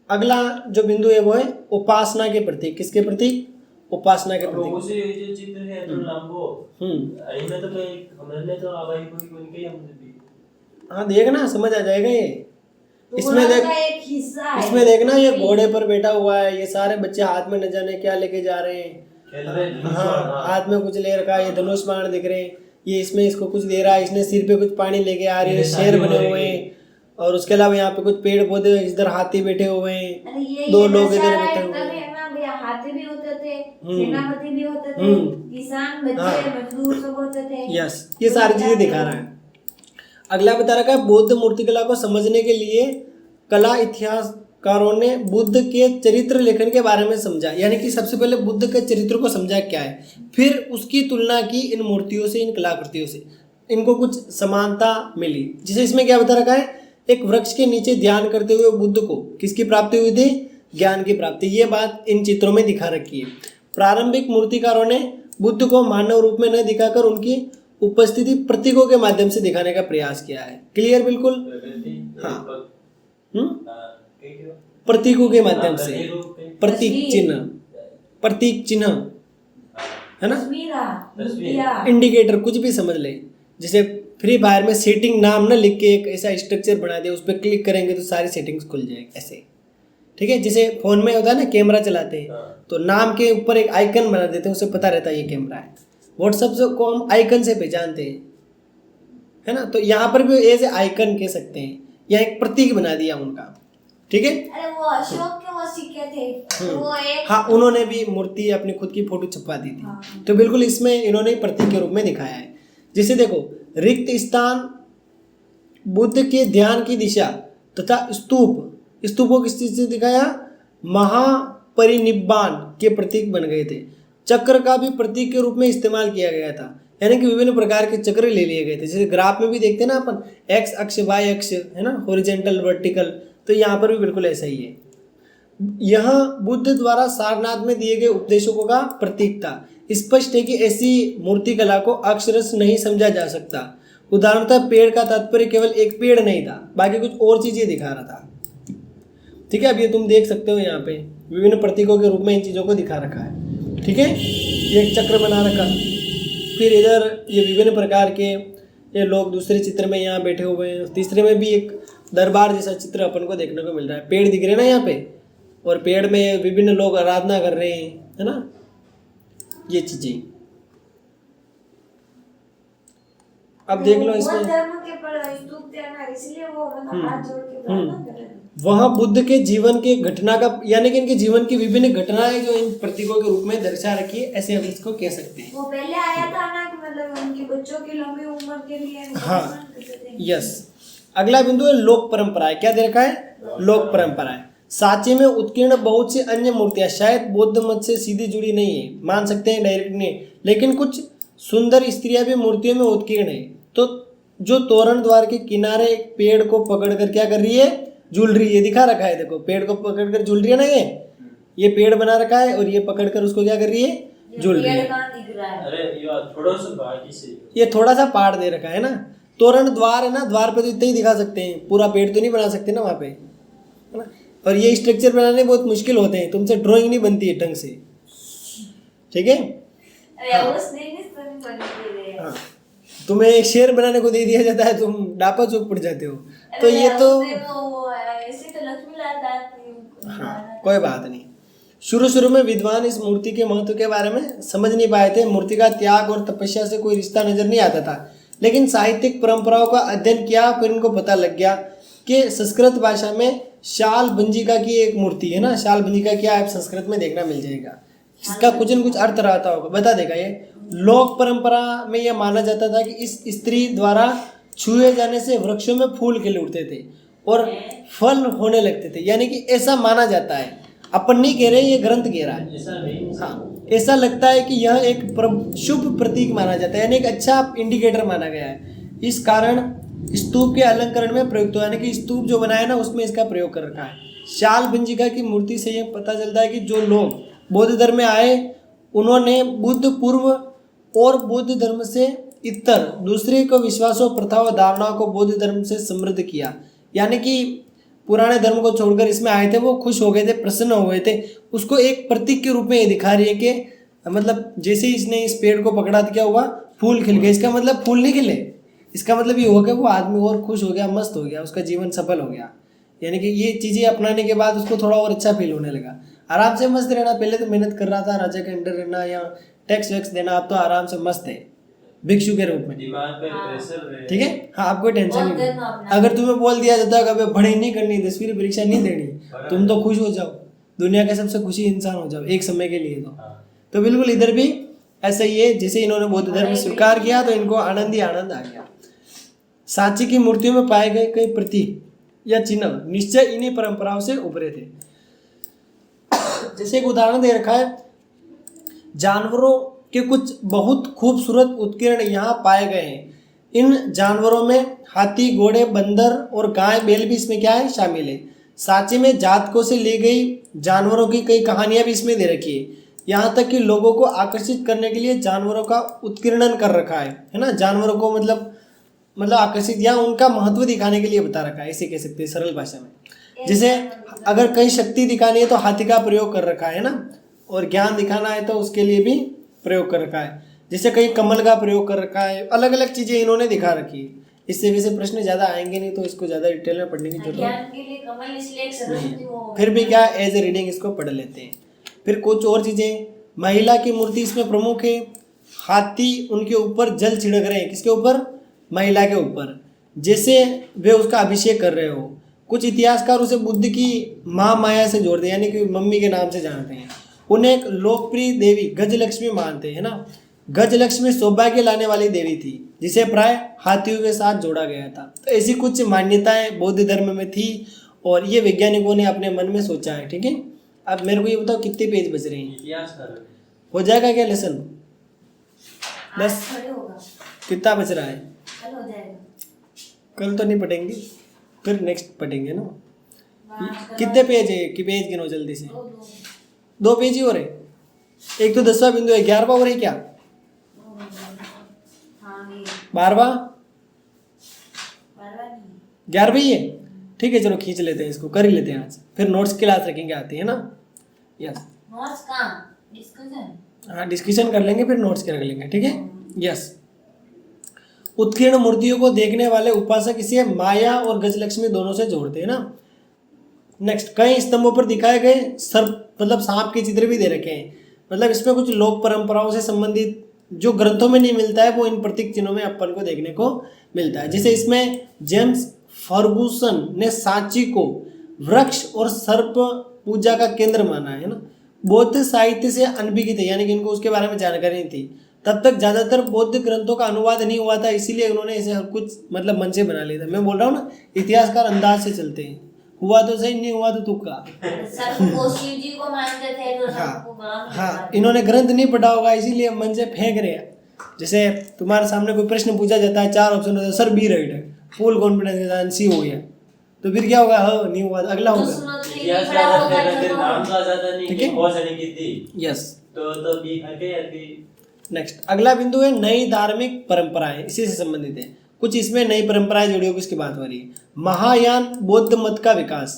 अगला जो बिंदु है वो है उपासना के प्रतीक। किसके प्रतीक? उपासना के प्रतीक। उसे जो चित्र है तो लंबो इनमें तो हमने तो आवाई कोई कोई के हम भी हाँ देखना समझ आ जाएगा ये। तो इसमें हुनर देख का एक हिस्सा है। इसमें देखना ये घोड़े पर बैठा हुआ है, ये सारे बच्चे हाथ में न जाने क्या लेके जा रहे हैं। खेल रहे हैं, हाँ, हाथ में कुछ ले रखा है, ये धनुष बाण दिख रहे हैं, ये इसमें इसको कुछ दे रहा है, इसने सिर पे कुछ पानी लेके आ रही है, शेर बने हुए हैं, और उसके अलावा यहाँ पे कुछ पेड़ पौधे, इधर हाथी बैठे हुए हैं, अरे ये दो लोग इधर दशहरा बैठे है, हुए तब हैं। है ना भैया, हाथी भी होते थे, सेनापति भी होते थे, हम्म। किसान बच्चे हाँ। मजदूर सब होते थे। यस, ये सारी चीजें दिखा रहा है। अगला बता रखा है बौद्ध मूर्तिकला को समझने के लिए कला इतिहासकारों ने बुद्ध के चरित्र लेखन के बारे में समझा, यानी कि सबसे पहले बुद्ध के चरित्र को समझा क्या है, फिर उसकी तुलना की इन मूर्तियों से, इन कलाकृतियों से, इनको कुछ समानता मिली। जैसे इसमें क्या बता रखा है, एक वृक्ष के नीचे ध्यान करते हुए बुद्ध को किसकी प्राप्ति हुई थी, ज्ञान की प्राप्ति। ये बात इन चित्रों में दिखा रखी है। प्रारंभिक मूर्तिकारों ने बुद्ध को मानव रूप में न दिखाकर उनकी उपस्थिति प्रतीकों के माध्यम से दिखाने का प्रयास किया है। क्लियर बिल्कुल। हाँ, प्रतीकों के माध्यम से, प्रतीक चिन्ह, प्रतीक चिन्ह है ना, तस्वीर, इंडिकेटर, कुछ भी समझ ले। जैसे फ्री फायर में सेटिंग नाम ना लिख के एक ऐसा स्ट्रक्चर बना दिया, उस पर क्लिक करेंगे तो सारी सेटिंग्स खुल जाएगी ऐसे, ठीक है। जैसे फोन में होता है ना, कैमरा चलाते हैं तो नाम के ऊपर एक आइकन बना देते हैं, उसे पता रहता है ये कैमरा है। व्हाट्सएप को हम आइकन से पहचानते हैं, है ना, तो यहाँ पर भी एज ए आइकन कह सकते हैं, या एक प्रतीक बना दिया उनका, ठीक है। अरे वो अशोक के वो सिक्के थे, तो वो एक हाँ, उन्होंने भी मूर्ति अपनी खुद की फोटो छपवा दी थी। हाँ। तो बिल्कुल इसमें इन्होंने प्रतीक के रूप में दिखाया है। जैसे देखो, रिक्त स्थान, बुद्ध के ध्यान की दिशा तथा स्तूप, स्तूपों किस चीज से दिखाया, महापरिनिब्बाण के प्रतीक बन गए थे। चक्र का भी प्रतीक के रूप में इस्तेमाल किया गया था, यानी कि विभिन्न प्रकार के चक्र ले लिए गए थे। जैसे ग्राफ में भी देखते हैं ना अपन, एक्स अक्ष, वाई अक्ष, है ना, हॉरिजॉन्टल, वर्टिकल, तो यहाँ पर भी बिल्कुल ऐसा ही है। यह बुद्ध द्वारा सारनाथ में दिए गए उपदेशों का प्रतीक था। स्पष्ट है कि ऐसी मूर्ति कला को अक्षरश नहीं समझा जा सकता। उदाहरणतः पेड़ का तात्पर्य केवल एक पेड़ नहीं था, बाकी कुछ और चीजें दिखा रहा था, ठीक है। अब ये तुम देख सकते हो, यहाँ पे विभिन्न प्रतीकों के रूप में इन चीजों को दिखा रखा है, ठीक है। ये एक चक्र बना रखा, फिर इधर ये विभिन्न प्रकार के ये लोग दूसरे चित्र में यहाँ बैठे हुए हैं। तीसरे में भी एक दरबार जैसा चित्र अपन को देखने को मिल रहा है। पेड़ दिख रहे हैं ना यहाँ पे, और पेड़ में विभिन्न लोग आराधना कर रहे हैं, है ना, ये चीजें। अब देख लो वो इसमें, धर्म के पर स्तूप थे ना, इसलिए वो मतलब हाथ जोड़ के प्रार्थना कर रहे थे। वह बुद्ध के जीवन के घटना का, यानी कि इनके जीवन की विभिन्न घटनाएं जो इन प्रतीकों के रूप में दर्शा रखी है, ऐसे हम इसको कह सकते हैं। वो पहले आया था ना कि मतलब उनके बच्चों की लंबी उम्र के लिए हाँ, यस। अगला बिंदु है लोक परंपराएं। क्या दे रखा है, लोक परंपराएं। सांचे में उत्कीर्ण बहुत सी अन्य मूर्तियां शायद बौद्ध मत से सीधी जुड़ी नहीं है, मान सकते हैं डायरेक्ट नहीं, लेकिन कुछ सुंदर स्त्रियां भी मूर्तियों में उत्कीर्ण है। तो जो तोरण द्वार के किनारे एक पेड़ को पकड़कर क्या कर रही है, झूल रही है, दिखा रखा है, देखो पेड़ को पकड़कर झूल रही है ना, ये पेड़ बना रखा है और ये पकड़कर उसको क्या कर रही है, झूल रही है। अरे ये थोड़ा सा बाकी से ये थोड़ा सा पार्ट दे रखा है ना, तोरण द्वार है ना, द्वार पे तो इतना ही दिखा सकते हैं, पूरा पेड़ तो नहीं बना सकते ना वहाँ पे, है ना। और ये स्ट्रक्चर बनाने बहुत मुश्किल होते हैं, तुमसे ड्राइंग नहीं बनती है ढंग से, ठीक है। हाँ, तुम्हें एक शेर बनाने को दे दिया जाता है, तुम डापा चौक पड़ जाते हो, तो ये तो हाँ, कोई बात नहीं। शुरू में विद्वान इस मूर्ति के महत्व के बारे में समझ नहीं पाए थे। मूर्ति का त्याग और तपस्या से कोई रिश्ता नजर नहीं आता था, लेकिन साहित्यिक परंपराओं का अध्ययन किया, फिर इनको पता लग गया कि संस्कृत भाषा में शाल भंजिका की एक मूर्ति है ना, शाल भंजिका क्या है संस्कृत में देखना मिल जाएगा, इसका कुछ न कुछ अर्थ रहता होगा, बता देगा ये। लोक परंपरा में यह माना जाता था कि इस स्त्री द्वारा छुए जाने से वृक्षों में फूल खिल उठते थे और फल होने लगते थे, यानी कि ऐसा माना जाता है, अपन नहीं कह रहे, ये ग्रंथ कह रहा है। हाँ, ऐसा लगता है कि यह एक शुभ प्रतीक माना जाता है, यानी एक अच्छा इंडिकेटर माना गया है। इस कारण स्तूप के अलंकरण में प्रयुक्त हुआ, यानी कि स्तूप जो बनाया ना उसमें इसका प्रयोग कर रखा है। शाल भंजिका की मूर्ति से यह पता चलता है कि जो लोग बौद्ध धर्म में आए उन्होंने बुद्ध पूर्व और बौद्ध धर्म से इतर दूसरे को विश्वासों, प्रथाओं, धारणाओं को बौद्ध धर्म से समृद्ध किया, यानी कि पुराने धर्म को छोड़कर इसमें आए थे, वो खुश हो गए थे, प्रसन्न हो गए थे। उसको एक प्रतीक के रूप में ये दिखा रही है कि मतलब जैसे ही इसने इस पेड़ को पकड़ा तो क्या हुआ, फूल खिल गए। इसका मतलब फूल नहीं खिले, इसका मतलब ये हुआ कि वो आदमी और खुश हो गया, मस्त हो गया, उसका जीवन सफल हो गया। यानी कि ये चीज़ें अपनाने के बाद उसको थोड़ा और अच्छा फील होने लगा। आराम से मस्त रहना, पहले तो मेहनत कर रहा था राजा के अंडर रहना या टैक्स वैक्स देना, अब तो आराम से मस्त है भिक्षु के रूप में। दिमाग पे प्रेशर है। ठीक है, हाँ, आपको टेंशन और नहीं करना है। अपना। अगर तुम्हें बोल दिया जाता है कि पढ़ाई नहीं करनी, 10वीं की परीक्षा नहीं देनी, तुम तो खुश हो जाओ, दुनिया के सबसे खुशी इंसान हो जाओ एक समय के लिए। तो बिल्कुल इधर भी ऐसा ही है, जैसे इन्होंने बौद्ध धर्म स्वीकार किया तो इनको आनंद ही आनंद आ गया। सांची की मूर्तियों में पाए गए कई प्रतीक या चिन्ह निश्चय इन्हीं परंपराओं से उभरे थे। जैसे एक उदाहरण दे रखा है, जानवरों के कुछ बहुत खूबसूरत उत्कीर्ण यहाँ पाए गए हैं। इन जानवरों में हाथी, घोड़े, बंदर और गाय, बैल भी इसमें क्या है, शामिल है। सांची में जातकों से ली गई जानवरों की कई कहानियां भी इसमें दे रखी है। यहाँ तक कि लोगों को आकर्षित करने के लिए जानवरों का उत्कीर्णन कर रखा है ना, जानवरों को मतलब आकर्षित या उनका महत्व दिखाने के लिए बता रखा है, इसे कह सकते हैं सरल भाषा में। जैसे अगर कहीं शक्ति दिखानी है तो हाथी का प्रयोग कर रखा है ना, और ज्ञान दिखाना है तो उसके लिए भी प्रयोग कर रखा है। जैसे कहीं कमल का प्रयोग कर रखा है, अलग अलग चीजें इन्होंने दिखा रखी है। इससे वैसे प्रश्न ज्यादा आएंगे नहीं, तो इसको ज्यादा डिटेल में पढ़ने की जरूरत ज्ञान के लिए कमल इसलिए एक सरस्वती वो फिर भी क्या एज ए रीडिंग इसको पढ़ लेते हैं। फिर कुछ और चीजें, महिला की मूर्ति इसमें प्रमुख है। हाथी उनके ऊपर जल छिड़क रहे हैं, किसके ऊपर, महिला के ऊपर, जैसे वे उसका अभिषेक कर रहे हो। कुछ इतिहासकार उसे बुद्ध की माँ माया से जोड़ते हैं, यानी कि मम्मी के नाम से जानते हैं। उन्हें एक लोकप्रिय देवी गजलक्ष्मी मानते हैं ना। गजलक्ष्मी सौभाग्य लाने वाली देवी थी, जिसे प्राय हाथियों के साथ जोड़ा गया था। तो ऐसी कुछ मान्यताएं बौद्ध धर्म में थी और ये वैज्ञानिकों ने अपने मन में सोचा है। ठीक है, अब मेरे को ये बताओ कितने पेज बच रहे हैं, इतिहास कर हो जाएगा क्या लेसन? आज बस खड़े होगा, कितना बच रहा है? कल हो जाएगा। कल तो नहीं पढ़ेंगे, फिर नेक्स्ट पढ़ेंगे ना। आज कितने पेज है कि पेज गिनो जल्दी से? दो 2 पेज ही हो रहे, एक तो 10वां बिंदु है, 11वां हो रही क्या, हाँ ये 12वां, 12 नहीं 11वां ही है। ठीक है, चलो खींच लेते हैं इसको, कर ही लेते हैं आज, फिर नोट्स की क्लास रखेंगे आती है ना। यस, नोट्स कहाँ डिस्कशन, हाँ डिस्कशन कर लेंगे, फिर नोट्स के रख लेंगे। ठीक है, यस। उत्कीर्ण मूर्तियों को देखने वाले उपासक इसे माया और गजलक्ष्मी दोनों से जोड़ते हैं ना। नेक्स्ट, कई स्तंभों पर दिखाए गए सर्प मतलब सांप के चित्र भी दे रखे हैं। मतलब इसमें कुछ लोक परंपराओं से संबंधित जो ग्रंथों में नहीं मिलता है वो इन प्रतीक चिन्हों में अपन को देखने को मिलता है। जैसे इसमें जेम्स फर्गुसन ने सांची को वृक्ष और सर्प पूजा का केंद्र माना है ना। बौद्ध साहित्य से अनभिज्ञ थे, यानी कि इनको उसके बारे में जानकारी नहीं थी। तब तक ज्यादातर बौद्ध ग्रंथों का अनुवाद नहीं हुआ था, इसीलिए उन्होंने ऐसे कुछ मतलब मन से बना लिया था। मैं बोल रहा हूँ ना, इतिहासकार अंदाज से चलते हैं, हुआ तो सही, नहीं हुआ तो तुक्का। सबको शिव जी को मानते थे तो सबको भगवान को हाँ, मानते इन्होंने ग्रंथ नहीं पढ़ा होगा, इसीलिए मन से फेंक रहे हैं। जैसे तुम्हारे सामने कोई प्रश्न पूछा जाता है, 4 ऑप्शन होते हैं, सर बी राइट है, फुल कॉन्फिडेंस के साथ सी हो गया, तो फिर क्या होगा, हाँ नहीं हुआ, अगला होगा। दुश्मनों से नहीं इतिहास पड़ा का होगा फिर तो नाम तो आ जाता नहीं ठीक कि है। बहुत सारी की थी, यस। तो भी हटे हटे। नेक्स्ट, अगला बिंदु है नई धार्मिक परंपराएं, इसी से संबंधित है। कुछ इसमें नई परंपराएं जुड़ी होगी, इसकी बात हो रही है। महायान बौद्ध मत का विकास,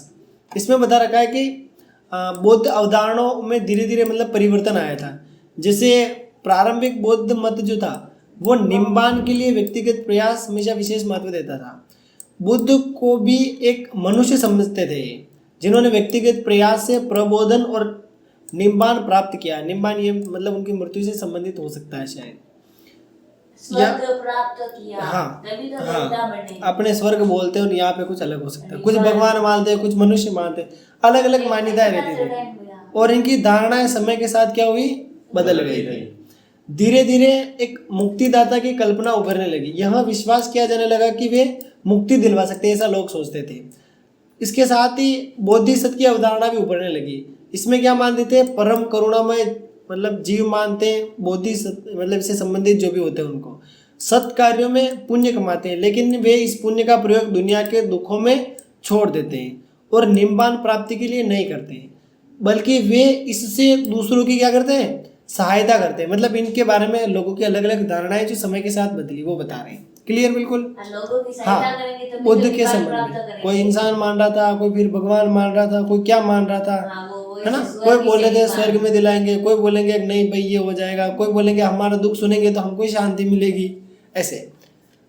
इसमें बता रखा है कि बौद्ध अवधारणाओं में धीरे धीरे मतलब परिवर्तन आया था। जैसे प्रारंभिक बौद्ध मत जो था वो निम्बान के लिए व्यक्तिगत प्रयास हमेशा विशेष महत्व देता था। बुद्ध को भी एक मनुष्य समझते थे, जिन्होंने व्यक्तिगत प्रयास से प्रबोधन और निम्बान प्राप्त किया। निम्बान ये मतलब उनकी मृत्यु से संबंधित हो सकता है शायद, स्वर्ग प्राप्त किया, हाँ तभी तो देवता हाँ, बने। अपने स्वर्ग बोलते हैं और यहाँ पे कुछ अलग हो सकता है। कुछ भगवान मानते हैं, कुछ मनुष्य मानते हैं, अलग अलग मान्यताएं रहती थी और इनकी धारणाएं समय के साथ क्या हुई, बदल गई थी। धीरे धीरे एक मुक्तिदाता की कल्पना उभरने लगी। यह विश्वास किया जाने लगा कि वे मुक्ति दिलवा सकते हैं, ऐसा लोग सोचते थे। इसके साथ ही बोधिसत्व की अवधारणा भी उभरने लगी। इसमें क्या मानते थे, परम करुणामय मतलब जीव मानते हैं। बोधिसत्व मतलब इससे संबंधित जो भी होते हैं उनको सत् कार्यों में पुण्य कमाते हैं, लेकिन वे इस पुण्य का प्रयोग दुनिया के दुखों में छोड़ देते हैं और निम्बान प्राप्ति के लिए नहीं करते हैं, बल्कि वे इससे दूसरों की क्या करते हैं, सहायता करते हैं। मतलब इनके बारे में लोगों की अलग अलग धारणाएं जो समय के साथ बदली वो बता रहे हैं। क्लियर बिल्कुल। लोगों की सहायता करेंगे तो बुद्ध के विकास संबंध प्राप्त में करेंगे। कोई इंसान मान रहा था, कोई फिर भगवान मान रहा था, कोई क्या मान रहा था, हाँ, वो है ना। स्वर्ग कोई बोल रहे थे से स्वर्ग में दिलाएंगे, कोई बोलेंगे नहीं भाई ये हो जाएगा, कोई बोलेंगे हमारा दुख सुनेंगे तो हमको ही शांति मिलेगी। ऐसे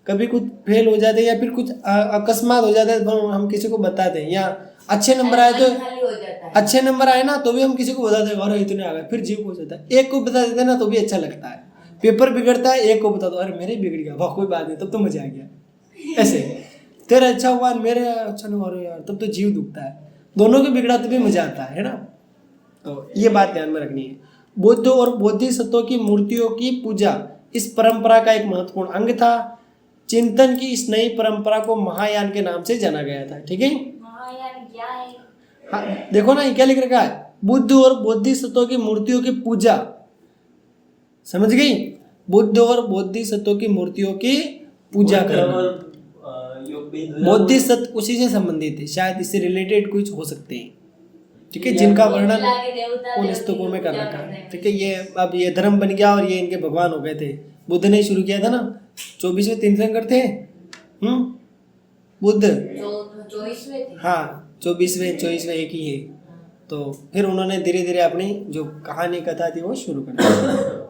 कभी कुछ फेल हो जाते हैं या फिर कुछ अकस्मात हो जाता है तो हम किसी को बताते हैं, या अच्छे नंबर आए तो खाली हो जाता है। अच्छे नंबर आए ना तो भी हम किसी को बताते हैं अरे इतने आ गए, फिर जीव हो जाता है। एक को बता देते हैं ना तो भी अच्छा लगता है। पेपर बिगड़ता है, एक को बता दो अरे मेरे बिगड़ गया, वाह कोई बात नहीं, तब तो मजा आ गया। ऐसे तेरा अच्छा हुआ मेरे अच्छा नहीं, अरे यार तब तो जीव दुखता है। दोनों के बिगड़ा तो भी मजा आता है ना। तो ये बात ध्यान में रखनी है। बुद्ध और बोधिसत्वों की मूर्तियों की पूजा इस परंपरा का एक महत्वपूर्ण अंग था। चिंतन की इस नई परंपरा को महायान के नाम से जाना गया था। ठीक है, महायान क्या है? हाँ देखो ना ये क्या लिख रखा है, बुद्ध और बोधिसत्वों की मूर्तियों की पूजा, समझ गई? बुद्ध और बोधिसत्वों की मूर्तियों की पूजा करना। बोधिसत्व उसी से संबंधित है, शायद इससे रिलेटेड कुछ हो सकते हैं। ठीक है, जिनका वर्णन उन स्तूपों में कर रखा है। ठीक है, ये अब ये धर्म बन गया और ये इनके भगवान हो गए थे। बुद्ध ने शुरू किया था ना, 24वें तीर्थंकर थे। बुद्ध 24वें थे। हाँ 24वें 24वें एक ही है। तो फिर उन्होंने धीरे धीरे अपनी जो कहानी कथा थी वो शुरू कर दी।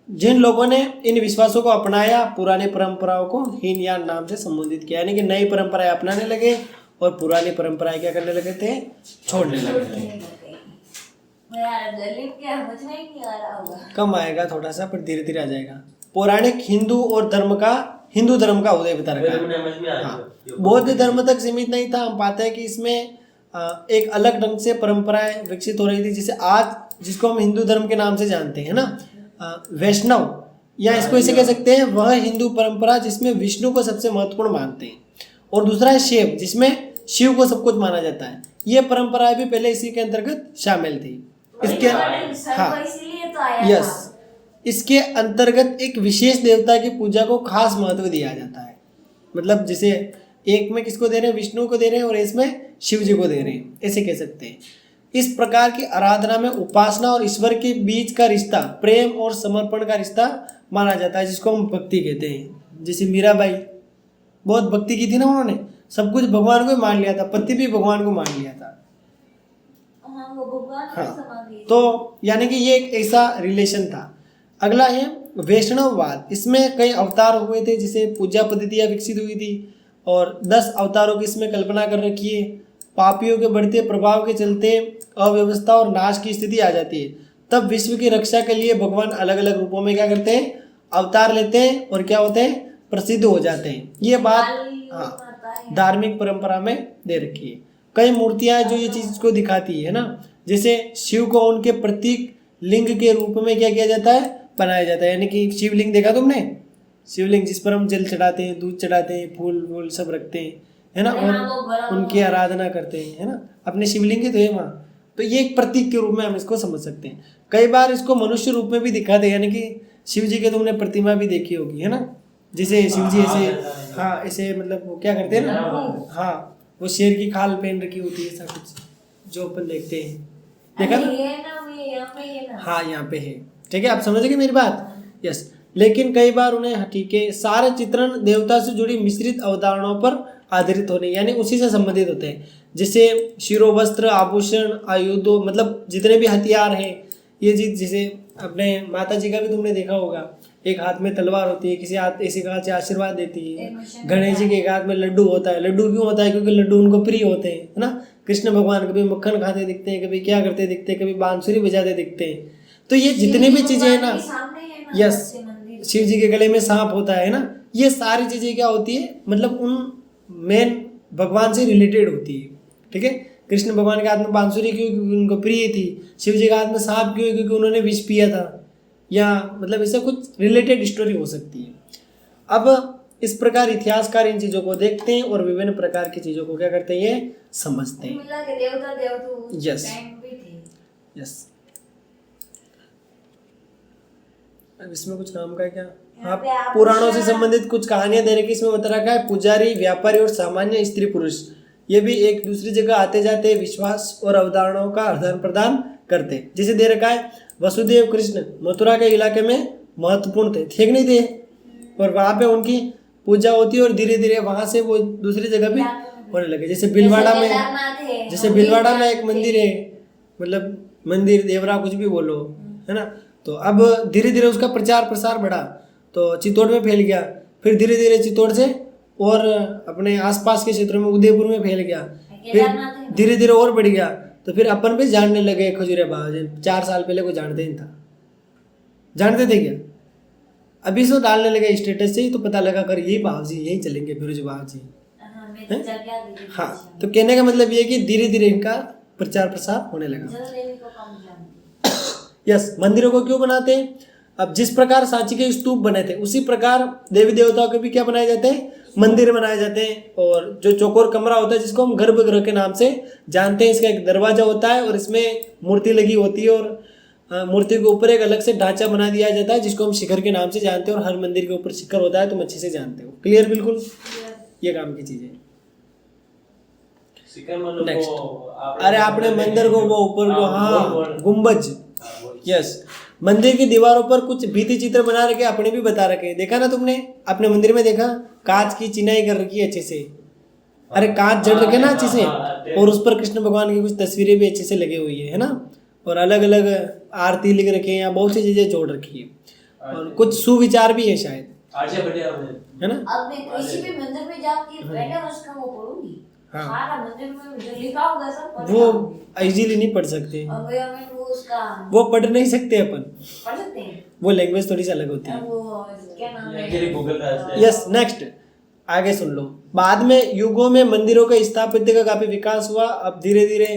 जिन लोगों ने इन विश्वासों को अपनाया, पुरानी परंपराओं को हीनयान नाम से संबोधित किया, यानी कि नई परंपराएं अपनाने लगे और पुरानी परंपराएं क्या करने लगे थे, छोड़ने लगे थे। यार दलित क्या समझ में ही नहीं आ रहा होगा। कम आएगा थोड़ा सा, पर धीरे धीरे आ जाएगा। पौराणिक हिंदू धर्म का उदय बता रखा है। हाँ, बौद्ध धर्म तक सीमित नहीं था। हम पाते हैं कि इसमें एक अलग ढंग से परंपराएं विकसित हो रही थी, जिसे आज जिसको हम हिंदू धर्म के नाम से जानते हैं ना, वैष्णव, या इसको ऐसे कह सकते हैं वह हिंदू परंपरा जिसमें विष्णु को सबसे महत्वपूर्ण मानते हैं, और दूसरा है शैव जिसमें शिव को सब कुछ माना जाता है। ये परंपराएं भी पहले इसी के अंतर्गत शामिल थी। इसके हाँ इसीलिए तो आया यस, था। इसके अंतर्गत एक विशेष देवता की पूजा को खास महत्व दिया जाता है। मतलब जैसे एक में किसको दे रहे हैं, विष्णु को दे रहे हैं, और इसमें शिव जी को दे रहे हैं, ऐसे कह सकते हैं। इस प्रकार की आराधना में उपासना और ईश्वर के बीच का रिश्ता प्रेम और समर्पण का रिश्ता माना जाता है, जिसको हम भक्ति कहते हैं। जैसे मीराबाई बहुत भक्ति की थी ना, उन्होंने सब कुछ भगवान को मान लिया था, पति भी भगवान को मान लिया था। हाँ, वो भगवान हाँ, को समा गई। तो यानी कि ये एक ऐसा रिलेशन था। अगला है वैष्णववाद। इसमें कई अवतार हुए थे, जिसे पूजा पद्धतियाँ विकसित हुई थी, और 10 अवतारों की इसमें कल्पना कर रखी है। पापियों के बढ़ते प्रभाव के चलते अव्यवस्था और नाश की स्थिति आ जाती है। तब विश्व की रक्षा के लिए भगवान अलग अलग रूपों में क्या करते हैं, अवतार लेते हैं, और क्या होते हैं, प्रसिद्ध हो जाते हैं। ये बात धार्मिक परंपरा में दे रखी है। कई मूर्तियां जो ये चीज को दिखाती है ना, जैसे शिव को उनके प्रतीक लिंग के रूप में क्या किया जाता है, बनाया जाता है। यानी कि शिवलिंग देखा तुमने, शिवलिंग जिस पर हम जल चढ़ाते हैं, दूध चढ़ाते हैं, फूल सब रखते हैं, है ना, और उनकी आराधना करते हैं, है ना, अपने शिवलिंग के तो है वहाँ। तो ये एक प्रतीक के रूप में हम इसको समझ सकते हैं। कई बार इसको मनुष्य रूप में भी दिखाते हैं, यानी कि शिव जी के तुमने प्रतिमा भी देखी होगी, है ना, जैसे शिव जी ऐसे हाँ ऐसे मतलब वो क्या करते हैं ना, हाँ वो शेर की खाल पहन रखी होती है, ऐसा कुछ जो अपन देखते हैं, देखा ना? हाँ यहाँ पे है। ठीक है, आप समझ गए मेरी बात? यस। लेकिन कई बार उन्हें ठीक है सारे चित्रण देवता से जुड़ी मिश्रित अवधारणाओं पर आधारित होने, यानी उसी से संबंधित होते हैं। जैसे शिरो वस्त्र, आभूषण, आयुधों, मतलब जितने भी हथियार हैं ये चीज, जैसे अपने माता जी का भी तुमने देखा होगा, एक हाथ में तलवार होती है, किसी हाथ ऐसे हाथ से आशीर्वाद देती है। गणेश जी के एक हाथ में लड्डू होता है। लड्डू क्यों होता है? क्योंकि लड्डू उनको प्रिय होते हैं, है ना। कृष्ण भगवान कभी मक्खन खाते दिखते हैं, कभी क्या करते दिखते हैं, कभी बांसुरी बजाते दिखते हैं। तो ये जितनी भी चीजें है ना, यस, शिव जी के गले में सांप होता है ना, ये सारी चीजें क्या होती है, मतलब उन मेन भगवान से रिलेटेड होती है। ठीक है, कृष्ण भगवान के हाथ में बांसुरी क्यों? क्योंकि उनको प्रिय थी। शिव जी के हाथ में सांप क्यों? क्योंकि उन्होंने विष पिया था, या मतलब ऐसा कुछ रिलेटेड स्टोरी हो सकती है। अब इस प्रकार इतिहासकार इन चीजों को देखते हैं और विभिन्न प्रकार की चीजों को क्या करते हैं, ये समझते हैं। Yes yes. अब इसमें कुछ काम का है क्या? हाँ, पुराणों से संबंधित कुछ कहानियां दे रखी, इसमें बता रखा है पुजारी, व्यापारी और सामान्य स्त्री पुरुष ये भी एक दूसरी जगह आते जाते विश्वास और अवधारणाओं का आदान प्रदान करते। जैसे दे रखा है वसुदेव कृष्ण मथुरा के इलाके में महत्वपूर्ण थे, ठीक नहीं थे, और वहाँ पे उनकी पूजा होती है, और धीरे धीरे वहाँ से वो दूसरी जगह भी होने लगे। जैसे भीलवाड़ा में एक मंदिर है, मतलब मंदिर देवरा कुछ भी बोलो, है ना। तो अब धीरे धीरे उसका प्रचार प्रसार बढ़ा, तो चित्तौड़ में फैल गया। फिर धीरे धीरे चित्तौड़ से और अपने आसपास के क्षेत्रों में उदयपुर में फैल गया, केदारनाथ फिर है। धीरे धीरे और बढ़ गया, तो फिर अपन भी जानने लगे खजूरिया बाबा। 4 साल पहले कोई जानते नहीं था, जानते थे क्या? अभी सो डालने लगे स्टेटस से ही तो पता लगा कर यही बाबा जी यही चलेंगे फिरोज बाबा जी। हाँ, मैं तो चल गया था। हाँ, तो कहने का मतलब ये है कि धीरे धीरे इनका प्रचार प्रसार होने लगा। जल देवी को कम जानती। यस, मंदिरों को क्यों बनाते हैं? अब जिस प्रकार सांची के स्तूप बने थे उसी प्रकार देवी देवताओं के भी क्या बनाए जाते हैं? मंदिर बनाए जाते हैं। और जो चौकोर कमरा होता है जिसको हम गर्भगृह के नाम से जानते हैं, इसका एक दरवाजा होता है और इसमें मूर्ति लगी होती है और मूर्ति के ऊपर एक अलग से ढांचा बना दिया जाता है जिसको हम शिखर के नाम से जानते हैं, और हर मंदिर के ऊपर शिखर होता है, तुम अच्छे से जानते हो। क्लियर? बिल्कुल, ये काम की चीज है। शिखर मतलब नेक्स्ट, वो अरे आपने मंदिर को वो ऊपर को, हाँ बोल। गुम्बज, यस, मंदिर की दीवारों पर कुछ भित्ति चित्र बना रखे, अपने भी बता रखे, देखा ना तुमने? अपने मंदिर में देखा कांच की चिनाई कर रखी है अच्छे से, अरे कांच जड़ रखे ना अच्छे से, और उस पर कृष्ण भगवान की कुछ तस्वीरें भी अच्छे से लगी हुई है ना, और अलग अलग आरती लिख रखे हैं, बहुत सी चीजें जोड़ रखी है, और कुछ सुविचार भी है शायद, आगे बढ़े आपने, है ना? अब मैं किसी भी मंदिर में जाके पहले उसका वो पढ़ूंगी। हाँ। सारा मंदिर में जो लिखा होगा सब पढ़ वो पाऊंगी। इजीली नहीं पढ़ सकते, और हमें वो उसका वो पढ़ नहीं सकते अपन, पढ़ सकते हैं। वो लैंग्वेज थोड़ी सी अलग होती है। अब वो क्या नाम ये के लिए गूगल ट्रांसलेट। है? यस, नेक्स्ट आगे सुन लो। बाद में युगों में मंदिरों के स्थापत्य का काफी विकास हुआ। अब धीरे धीरे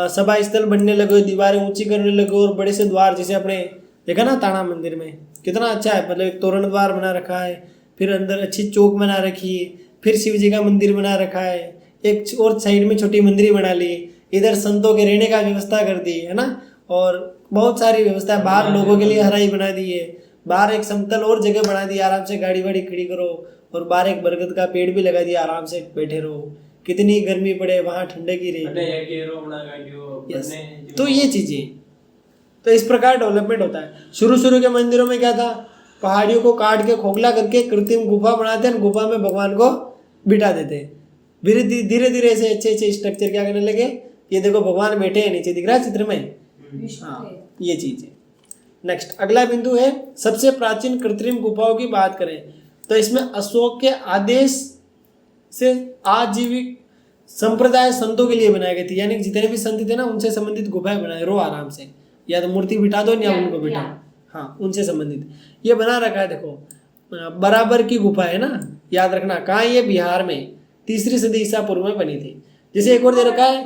सभा स्थल बनने लगे, दीवारें ऊंची करने लगे, और बड़े से द्वार, जैसे अपने देखा ना ताना मंदिर में कितना अच्छा है, मतलब एक तोरण द्वार बना रखा है, फिर अंदर अच्छी चौक बना रखी है, फिर शिव जी का मंदिर बना रखा है, एक और साइड में छोटी मंदिर बना ली, इधर संतों के रहने का व्यवस्था कर दी है ना, और बहुत सारी व्यवस्था है, बाहर लोगों के लिए हराई बना दी है, बाहर एक समतल और जगह बना दी, आराम से गाड़ी वाड़ी खड़ी करो, और बाहर एक बरगद का पेड़ भी लगा दिया, आराम से बैठे रहो, कितनी गर्मी पड़े वहाँ ठंडक ही रही। यस, तो ये चीजें, तो इस प्रकार डेवलपमेंट होता है। शुरू शुरू के मंदिरों में क्या था? पहाड़ियों को काट के खोखला करके कृत्रिम गुफा बनाते हैं, गुफा में भगवान को बिठा देते। धीरे धीरे ऐसे अच्छे अच्छे स्ट्रक्चर क्या करने लगे, ये देखो भगवान बैठे हैं नीचे, दिख रहा है चित्र में? हाँ, ये चीज है। नेक्स्ट अगला बिंदु है, सबसे प्राचीन कृत्रिम गुफाओं की बात करें तो इसमें अशोक के आदेश से आजीविक संप्रदाय संतों के लिए बनाई गई थी, यानी कि जितने भी संत थे ना उनसे संबंधित गुफाएं बनाए, रो आराम से, या तो मूर्ति बिठा दो या उनको बिठा, हाँ उनसे संबंधित ये बना रखा है। देखो बराबर की गुफा है ना, याद रखना, कहाँ? ये बिहार में 3री सदी ईसा पूर्व में बनी थी। जैसे एक और दे रखा है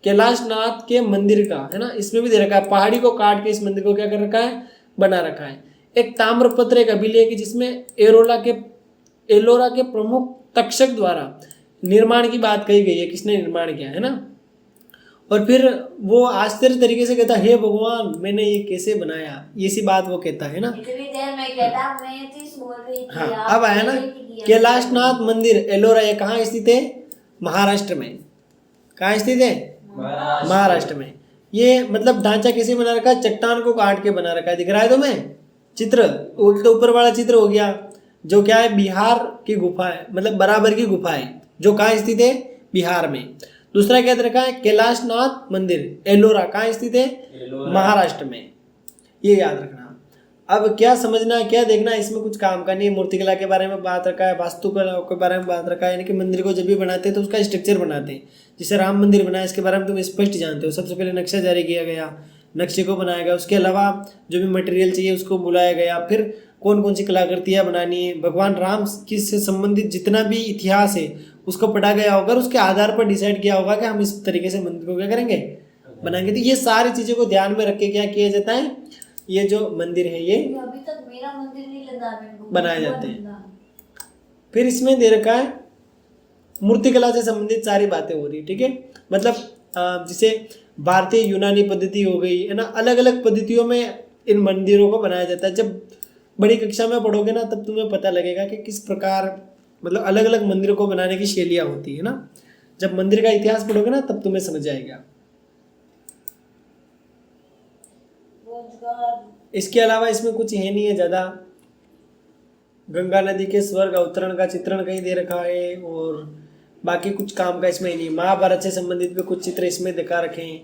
कैलाशनाथ के मंदिर का, है ना, इसमें भी दे रखा है, पहाड़ी को काट के इस मंदिर को क्या कर रखा है? बना रखा है। एक ताम्रपत्र एक अभिलेख है जिसमें एलोरा के प्रमुख तक्षक द्वारा निर्माण की बात कही गई है, किसने निर्माण किया है ना, और फिर वो आश्चर्य तरीके से कहता, हे भगवान मैंने ये कैसे बनाया, ये सी बात वो कहता है ना। इतनी देर में कहता मैं तो बोल रही थी। हाँ, अब आया ना कैलाशनाथ मंदिर एलोरा, ये कहाँ स्थित है? महाराष्ट्र में। कहाँ स्थित है? महाराष्ट्र में। ये मतलब ढांचा कैसे बना रखा है? चट्टान को काट के बना रखा है, दिख रहा है तुम्हें चित्र? तो ऊपर वाला चित्र हो गया जो क्या है? बिहार की गुफा है, मतलब बराबर की गुफा है जो कहाँ स्थित है? बिहार में। दूसरा क्या रखा है? कैलाशनाथ मंदिर एलोरा, कहाँ स्थित है? महाराष्ट्र में। ये याद रखना। अब क्या समझना है, क्या देखना है, इसमें कुछ काम का नहीं है। मूर्तिकला के बारे में बात रखा है, वास्तुकला के बारे में बात रखा है, यानी कि मंदिर को जब भी बनाते हैं तो उसका स्ट्रक्चर बनाते हैं। जैसे राम मंदिर बनाया, इसके बारे में तुम स्पष्ट जानते हो। सबसे पहले नक्शा जारी किया गया, नक्शे को बनाया गया, उसके अलावा जो भी मटेरियल चाहिए उसको बुलाया गया, फिर कौन कौन सी कलाकृतियाँ बनानी है, भगवान राम की से संबंधित जितना भी इतिहास है उसको पढ़ा गया होगा, उसके आधार पर डिसाइड किया होगा कि हम इस तरीके से मंदिर को क्या करेंगे? बनाएंगे। तो ये सारी चीज़ों को ध्यान में रख के क्या किया जाता है? ये जो मंदिर है ये अभी तक मेरा मंदिर नहीं लगा, बनाए जाते हैं। फिर इसमें दे रखा है मूर्तिकला से संबंधित सारी बातें हो रही, ठीक है। मतलब जैसे भारतीय यूनानी पद्धति हो गई है ना, अलग अलग पद्धतियों में इन मंदिरों को बनाया जाता है। जब बड़ी कक्षा में पढ़ोगे ना तब तुम्हें पता लगेगा कि किस प्रकार मतलब अलग अलग मंदिरों को बनाने की शैलियाँ होती है ना। जब मंदिर का इतिहास पढ़ोगे ना तब तुम्हें समझ आएगा। इसके अलावा इसमें कुछ है नहीं है ज़्यादा। गंगा नदी के स्वर्ग अवतरण का चित्रण कहीं दे रखा है और बाकी कुछ काम का इसमें ही नहीं। महाभारत से संबंधित भी कुछ चित्र इसमें दिखा रखे हैं।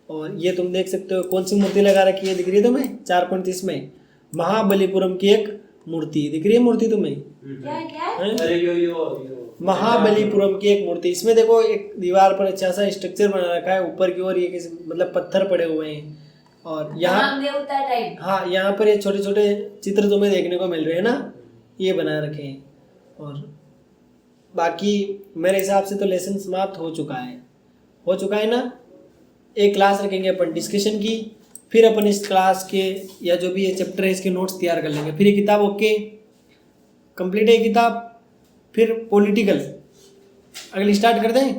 और ये तुम देख सकते हो कौन सी मूर्ति लगा रखी है, दिख रही है तुम्हें 4.30 में। महाबलीपुरम की एक मूर्ति दिख रही है मूर्ति तुम्हें? क्या है क्या है? हैं? अरे यो महाबलीपुरम की एक मूर्ति। इसमें देखो एक दीवार पर अच्छा सा स्ट्रक्चर बना रखा है, ऊपर की ओर ये किसी मतलब पत्थर पड़े हुए हैं, और यहाँ राम देवता टाइप। हाँ यहाँ पर ये छोटे छोटे चित्र तुम्हें देखने को मिल रहे हैं ना, ये बना रखे हैं। और बाकी मेरे हिसाब से तो लेसन समाप्त हो चुका है ना। एक क्लास रखेंगे अपन डिस्कशन की, फिर अपन इस क्लास के या जो भी ये चैप्टर है इसके नोट्स तैयार कर लेंगे। फिर ये किताब ओके कंप्लीट है किताब। फिर पॉलिटिकल अगली स्टार्ट कर दें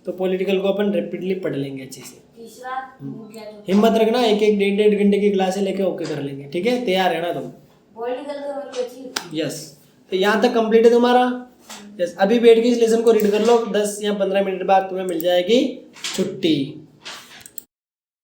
तो पॉलिटिकल को अपन रैपिडली पढ़ लेंगे अच्छे से। तीसरा वो क्या जो हिम्मत रखना, एक एक डेढ़ घंटे की क्लासें लेके ओके कर लेंगे, ठीक है? तैयार है ना तुम? पॉलिटिकल तो मेरे को अच्छी लगती है। यस। तो यहाँ तक कंप्लीट है तुम्हारा। यस, अभी बैठ के इस लेसन को रीड कर लो, 10 या 15 मिनट बाद तुम्हें मिल जाएगी छुट्टी।